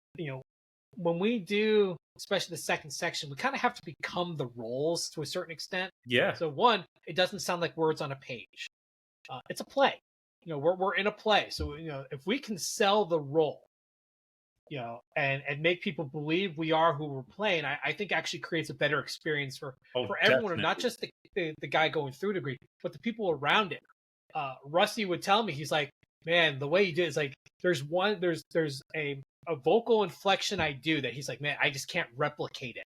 when we do, especially the second section, we kind of have to become the roles to a certain extent. Yeah. So one, it doesn't sound like words on a page. It's a play. We're in a play. So, if we can sell the role, and make people believe we are who we're playing, I think actually creates a better experience for everyone, and not just the guy going through the degree, but the people around it. Rusty would tell me, he's like, man, the way you do it is like, there's a vocal inflection I do that he's like, man, I just can't replicate it.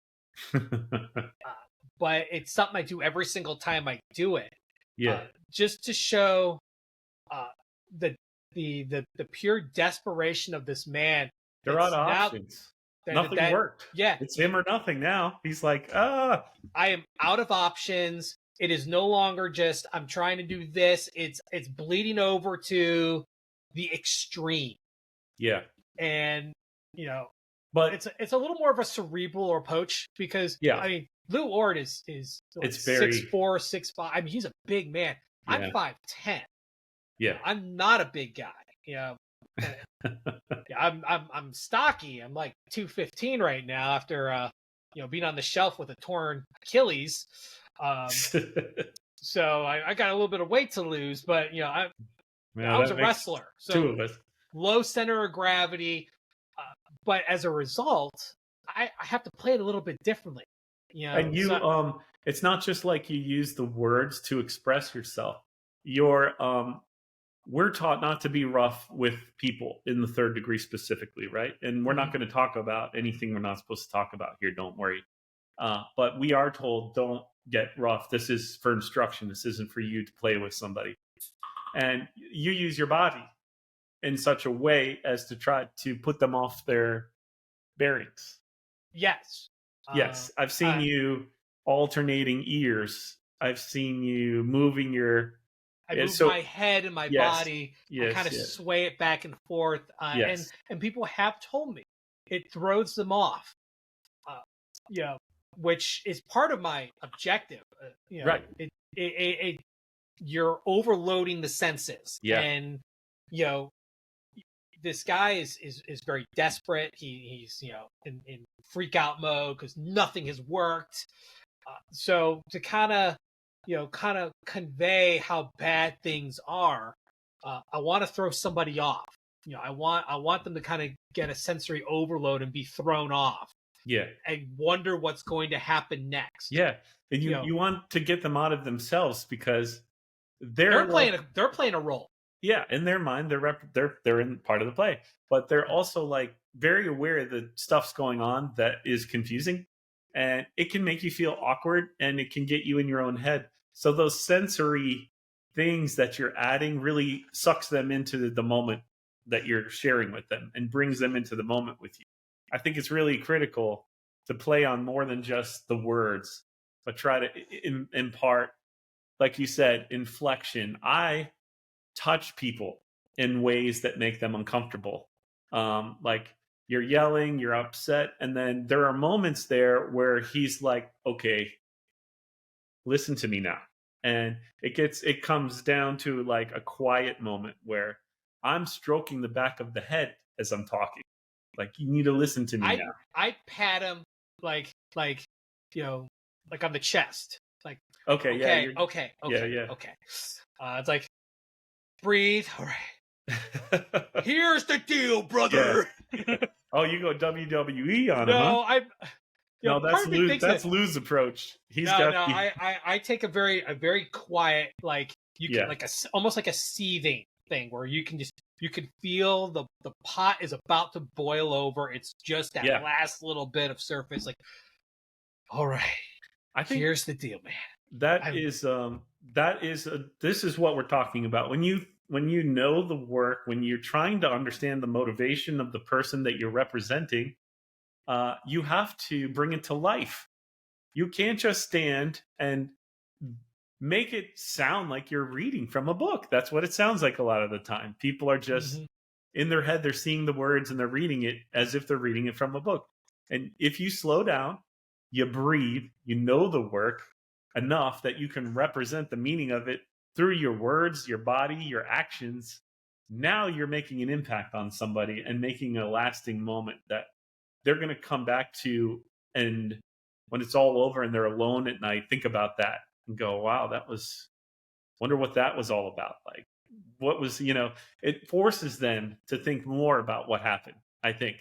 But it's something I do every single time I do it. Yeah. Just to show the pure desperation of this man. They're out of options. Nothing worked. Yeah. It's him or nothing now. He's like, I am out of options. It is no longer just, I'm trying to do this. It's bleeding over to the extreme. Yeah. And, but it's a little more of a cerebral approach because, I mean, Lou Ord is like it's very 6'4", 6'5". I mean, he's a big man. Yeah. I'm 5'10". Yeah. I'm not a big guy. I'm stocky. I'm like 215 right now after being on the shelf with a torn Achilles. So I got a little bit of weight to lose, but I was a wrestler. So two of us. Low center of gravity. But as a result, I have to play it a little bit differently. And it's not just like you use the words to express yourself. We're taught not to be rough with people in the third degree specifically, right? And we're not going to talk about anything we're not supposed to talk about here. Don't worry. But we are told, don't get rough. This is for instruction. This isn't for you to play with somebody. And you use your body in such a way as to try to put them off their bearings. Yes. Yes. I've seen you alternating ears. I've seen you moving your... I move my head and my body. I kind of sway it back and forth. And people have told me it throws them off. Which is part of my objective. Right. You're overloading the senses. Yeah. And, this guy is very desperate. He's, in freak out mode because nothing has worked. So to kind of convey how bad things are, I want to throw somebody off. I want them to kind of get a sensory overload and be thrown off. Yeah. And wonder what's going to happen next. Yeah. And you want to get them out of themselves because they're playing a role. Yeah, in their mind, they're in part of the play, but they're also like very aware that stuff's going on that is confusing, and it can make you feel awkward, and it can get you in your own head. So those sensory things that you're adding really sucks them into the moment that you're sharing with them and brings them into the moment with you. I think it's really critical to play on more than just the words, but try to impart, like you said, inflection. I touch people in ways that make them uncomfortable. Like you're yelling, you're upset, and then there are moments there where he's like, okay, listen to me now. And it comes down to like a quiet moment where I'm stroking the back of the head as I'm talking. Like, you need to listen to me now. I pat him like on the chest. Like, okay. Okay. It's like, breathe. All right. Here's the deal, brother. Yeah. Oh, you go WWE on him? No, huh? That's Lou's approach. I take a very quiet, like almost like a seething thing where you can feel the pot is about to boil over. It's just that last little bit of surface. Like, all right, I think here's the deal, man. This is what we're talking about. When you know the work, when you're trying to understand the motivation of the person that you're representing, you have to bring it to life. You can't just stand and make it sound like you're reading from a book. That's what it sounds like a lot of the time. People are just in their head, they're seeing the words and they're reading it as if they're reading it from a book. And if you slow down, you breathe, you know the work enough that you can represent the meaning of it through your words, your body, your actions. now you're making an impact on somebody and making a lasting moment that they're going to come back to. And when it's all over and they're alone at night, think about that and go, wow, wonder what that was all about. Like, what was, it forces them to think more about what happened, I think,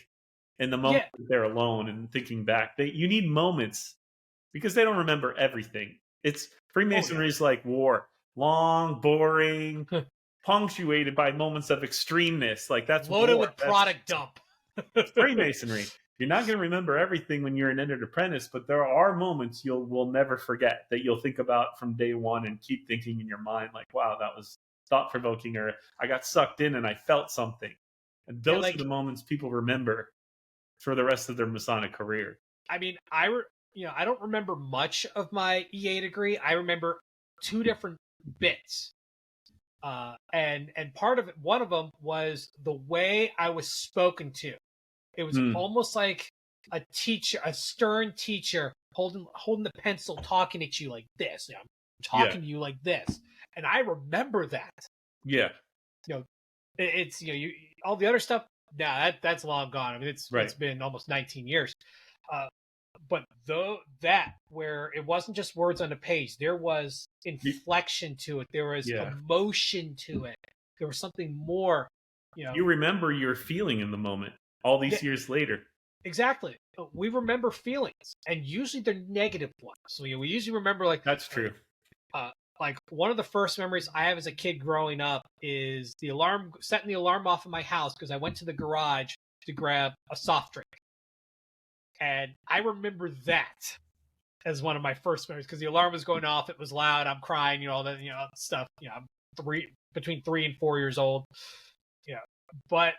in the moment that they're alone and thinking back. You need moments because they don't remember everything. Freemasonry is like war, long, boring, punctuated by moments of extremeness. Like, that's loaded war. with product dump. Freemasonry. You're not going to remember everything when you're an entered apprentice, but there are moments will never forget that you'll think about from day one and keep thinking in your mind, like, wow, that was thought-provoking, or I got sucked in and I felt something. And those are the moments people remember for the rest of their Masonic career. I mean, I don't remember much of my EA degree. I remember 2 different bits. And part of it, one of them was the way I was spoken to. It was almost like a teacher, a stern teacher holding the pencil, talking at you like this. I'm talking to you like this. And I remember that. Yeah. It's, all the other stuff, that's long gone. I mean, it's been almost 19 years. But that where it wasn't just words on a page, there was inflection to it. There was emotion to it. There was something more, You remember your feeling in the moment all these years later. Exactly. We remember feelings, and usually they're negative ones. So we usually remember that's true. Like one of the first memories I have as a kid growing up is setting the alarm off in my house because I went to the garage to grab a soft drink. And I remember that as one of my first memories because the alarm was going off. It was loud. I'm crying, all that, stuff. I'm between 3 and 4 years old. But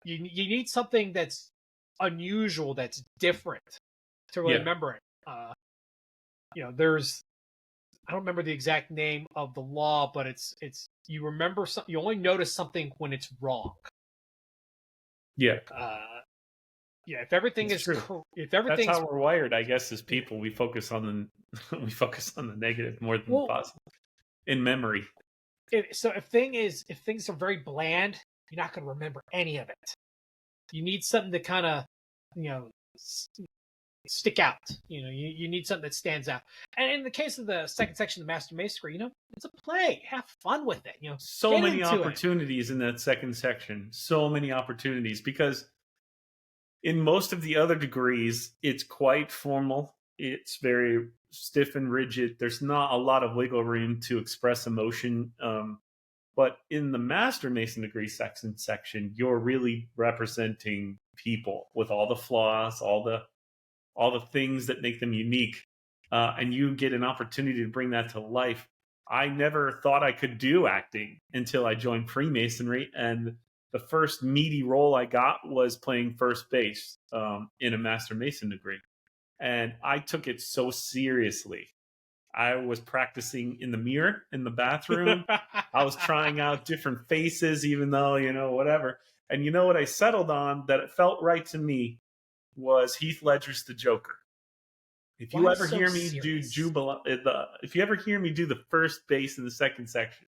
you need something that's unusual, that's different to really remember it. There's, I don't remember the exact name of the law, but it's you remember something. You only notice something when it's wrong. Yeah. If everything is true, if everything's, that's how we're wired, I guess, as people. We focus on the negative more than possible in memory. So if things are very bland, you're not going to remember any of it. You need something to kind of, stick out. You need something that stands out. And in the case of the second section of the Master Masonry, it's a play. Have fun with it. So many opportunities in that second section. So many opportunities because in most of the other degrees, it's quite formal. It's very stiff and rigid. There's not a lot of wiggle room to express emotion. But in the Master Mason degree section, you're really representing people with all the flaws, all the things that make them unique, and you get an opportunity to bring that to life. I never thought I could do acting until I joined Freemasonry, and the first meaty role I got was playing first base in a Master Mason degree, and I took it so seriously. I was practicing in the mirror in the bathroom. I was trying out different faces, even though, whatever. And what I settled on that it felt right to me was Heath Ledger's The Joker. If you ever hear me do if you ever hear me do the first base in the second section,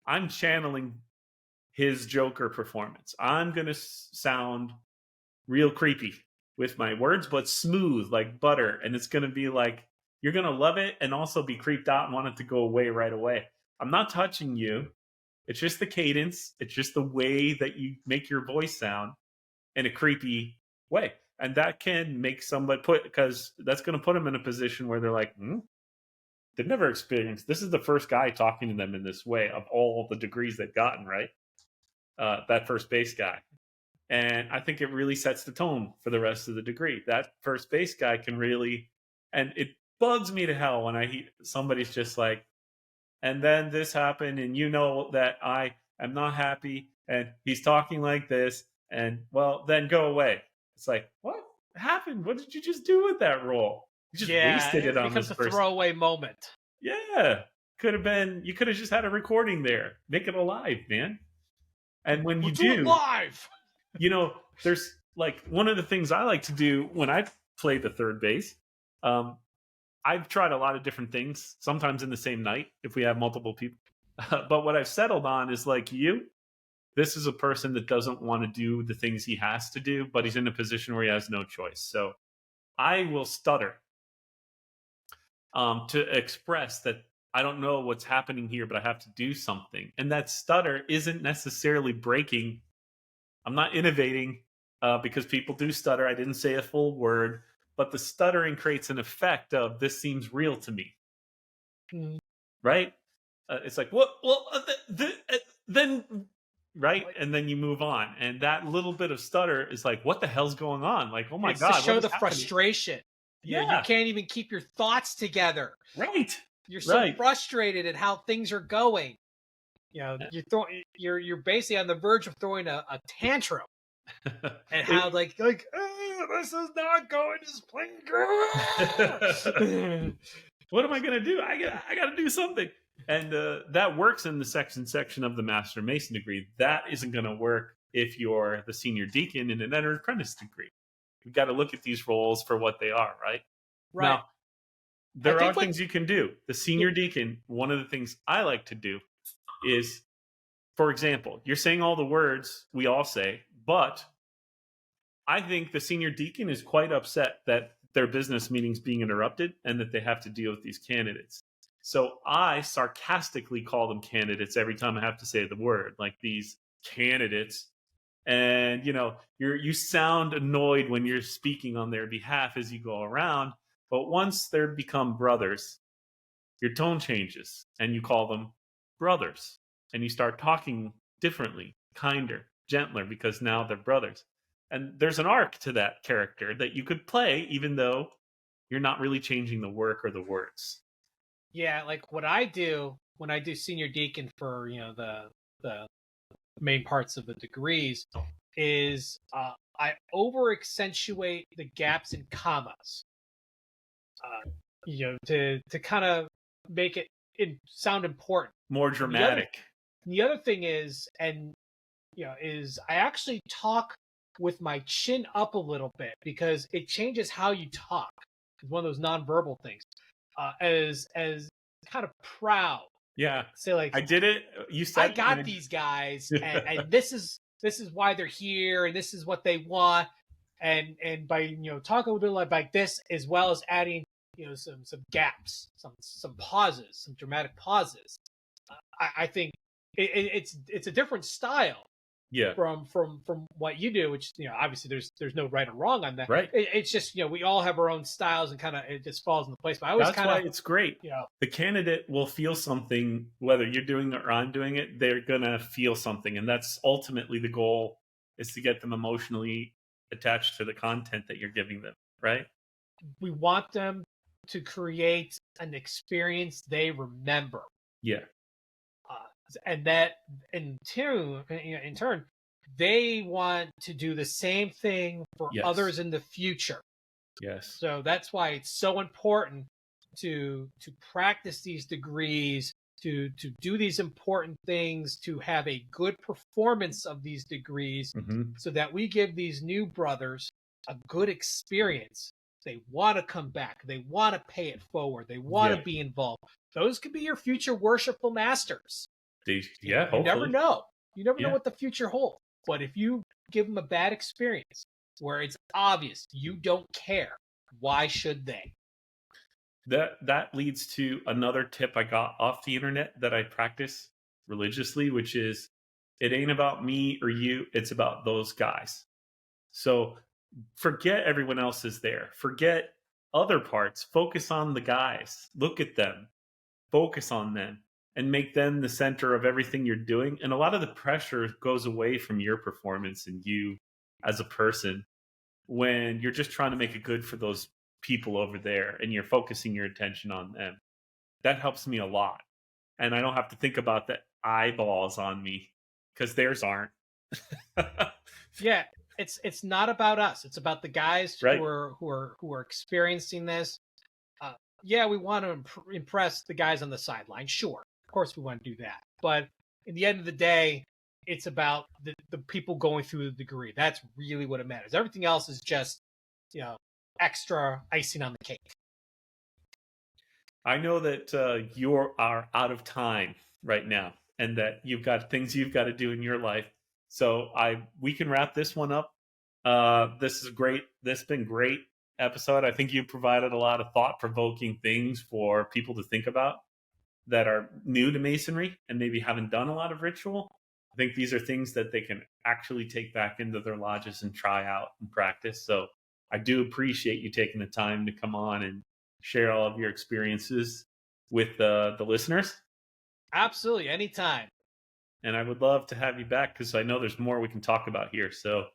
I'm channeling his Joker performance. I'm going to sound real creepy with my words, but smooth like butter. And it's going to be like, you're going to love it and also be creeped out and want it to go away right away. I'm not touching you. It's just the cadence. It's just the way that you make your voice sound in a creepy way. And that can make somebody because that's going to put them in a position where they're like, they've never experienced. This is the first guy talking to them in this way of all the degrees they've gotten, right? That first base guy. And I think it really sets the tone for the rest of the degree. That first base guy can really, and it bugs me to hell when somebody's just like, and then this happened, and that I am not happy, and he's talking like this, and well, then go away. It's like, what happened? What did you just do with that role? You just wasted it on this person. It becomes a throwaway moment. Yeah, could have been. You could have just had a recording there. Make it alive, man. And when you do it live, there's like one of the things I like to do when I play the third base. I've tried a lot of different things, sometimes in the same night if we have multiple people. But what I've settled on is like you, this is a person that doesn't want to do the things he has to do, but he's in a position where he has no choice. So I will stutter to express that I don't know what's happening here, but I have to do something. And that stutter isn't necessarily breaking. I'm not innovating because people do stutter. I didn't say a full word, but the stuttering creates an effect of this seems real to me, Mm. right? It's like, what? Well, then, right? And then you move on. And that little bit of stutter is like, what the hell's going on? Like, oh my It's God. to show what the is happening? frustration. You Yeah. can't even keep your thoughts together. Right. You're so Right. frustrated at how things are going. You're basically on the verge of throwing a tantrum. And how like this is not going as planned. What am I going to do? I got to do something. And that works in the section of the Master Mason degree. That isn't going to work if you're the senior deacon in an apprentice degree. You've got to look at these roles for what they are, right? Right. Now, there are things you can do. The senior deacon, one of the things I like to do is, for example, you're saying all the words we all say, but I think the senior deacon is quite upset that their business meeting's being interrupted and that they have to deal with these candidates. So I sarcastically call them candidates every time I have to say the word, like these candidates. And you sound annoyed when you're speaking on their behalf as you go around, but once they become brothers, your tone changes and you call them brothers, and you start talking differently, kinder, gentler, because now they're brothers. And there's an arc to that character that you could play even though you're not really changing the work or the words. Yeah, like what I do when I do senior deacon for the main parts of the degrees is I over accentuate the gaps and commas, to kind of make it sound important, more dramatic. The other thing is, is I actually talk with my chin up a little bit because it changes how you talk. It's one of those nonverbal things. As kind of proud. Yeah. Say like, I did it. You said I got these guys, and this is why they're here, and this is what they want. And by talking a little bit like this, as well as adding some gaps, some pauses, some dramatic pauses. I think it's a different style. Yeah. From what you do, which obviously there's no right or wrong on that. Right. It's just we all have our own styles and kind of it just falls into place. But I always that's why it's great. The candidate will feel something whether you're doing it or I'm doing it. They're gonna feel something, and that's ultimately the goal: is to get them emotionally attached to the content that you're giving them. Right. We want them to create an experience they remember. Yeah. And that in turn, they want to do the same thing for others in the future. Yes. So that's why it's so important to practice these degrees, to do these important things, to have a good performance of these degrees, so that we give these new brothers a good experience. They want to come back. They want to pay it forward. They want to be involved. Those could be your future worshipful masters. You never know. You never know what the future holds. But if you give them a bad experience where it's obvious you don't care, why should they? That leads to another tip I got off the internet that I practice religiously, which is it ain't about me or you, it's about those guys. So forget everyone else is there. Forget other parts. Focus on the guys. Look at them. Focus on them. And make them the center of everything you're doing. And a lot of the pressure goes away from your performance and you as a person when you're just trying to make it good for those people over there and you're focusing your attention on them. That helps me a lot. And I don't have to think about the eyeballs on me because theirs aren't. Yeah, it's not about us. It's about the guys who are experiencing this. We want to impress the guys on the sideline, sure. Of course we want to do that. But in the end of the day, it's about the people going through the degree. That's really what it matters. Everything else is just, extra icing on the cake. I know that you are out of time. right now, and that you've got things you've got to do in your life. So we can wrap this one up. This is great. This has been great episode. I think you provided a lot of thought-provoking things for people to think about that are new to Masonry and maybe haven't done a lot of ritual. I think these are things that they can actually take back into their lodges and try out and practice. So I do appreciate you taking the time to come on and share all of your experiences with the listeners. Absolutely, anytime. And I would love to have you back because I know there's more we can talk about here. So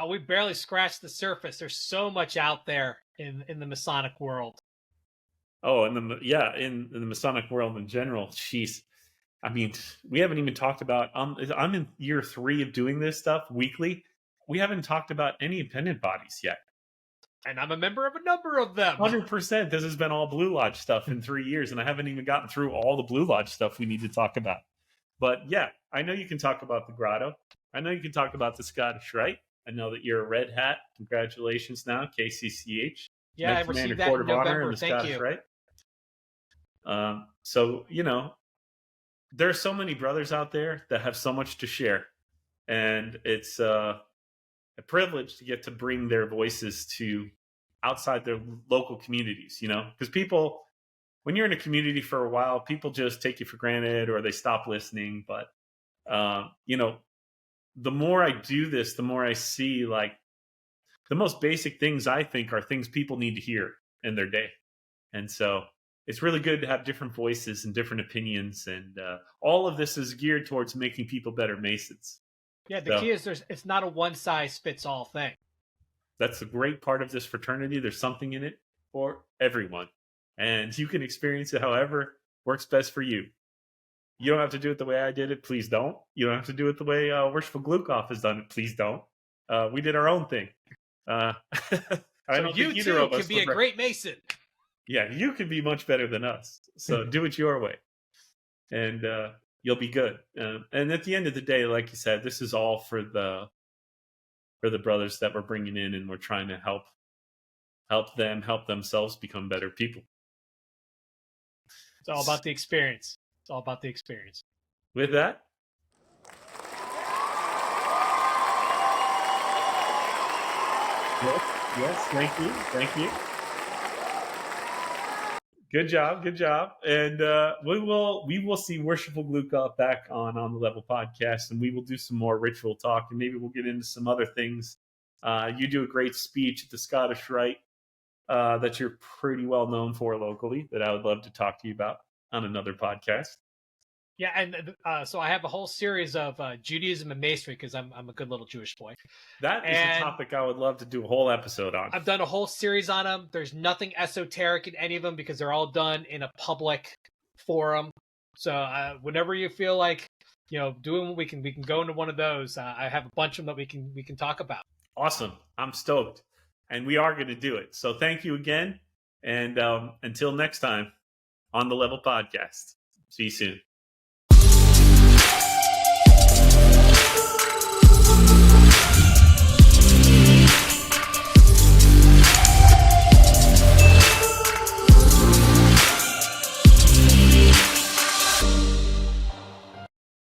we barely scratched the surface. There's so much out there in the Masonic world. Oh, and in the Masonic world in general, jeez. I mean, we haven't even talked about. I'm in year 3 of doing this stuff weekly. We haven't talked about any independent bodies yet. And I'm a member of a number of them. 100%. This has been all Blue Lodge stuff in 3 years, and I haven't even gotten through all the Blue Lodge stuff we need to talk about. But yeah, I know you can talk about the Grotto. I know you can talk about the Scottish Rite. I know that you're a red hat. Congratulations now, KCCH. Yeah, I received that in November. Thank you. Right? So, there are so many brothers out there that have so much to share. And it's a privilege to get to bring their voices to outside their local communities, because people, when you're in a community for a while, people just take you for granted or they stop listening. But, the more I do this, the more I see like the most basic things I think are things people need to hear in their day. And so it's really good to have different voices and different opinions. And all of this is geared towards making people better Masons. Yeah, the key is it's not a one-size-fits-all thing. That's the great part of this fraternity. There's something in it for everyone. And you can experience it however works best for you. You don't have to do it the way I did it. Please don't. You don't have to do it the way Worshipful Gluchov has done it. Please don't. We did our own thing. I don't you think either too of us can be a great Mason. Yeah, you can be much better than us. So do it your way. And you'll be good. And at the end of the day, like you said, this is all for the brothers that we're bringing in, and we're trying to help themselves become better people. It's all about the experience. It's all about the experience. With that, yes, thank you. Good job. And we will see Worshipful Gluchov back on the Level podcast, and we will do some more ritual talk, and maybe we'll get into some other things. You do a great speech at the Scottish Rite that you're pretty well known for locally that I would love to talk to you about on another podcast. Yeah, and so I have a whole series of Judaism and Masonry because I'm a good little Jewish boy. That is a topic I would love to do a whole episode on. I've done a whole series on them. There's nothing esoteric in any of them because they're all done in a public forum. So whenever you feel like doing, we can go into one of those. I have a bunch of them that we can talk about. Awesome! I'm stoked, and we are going to do it. So thank you again, and until next time on the Level Podcast. See you soon.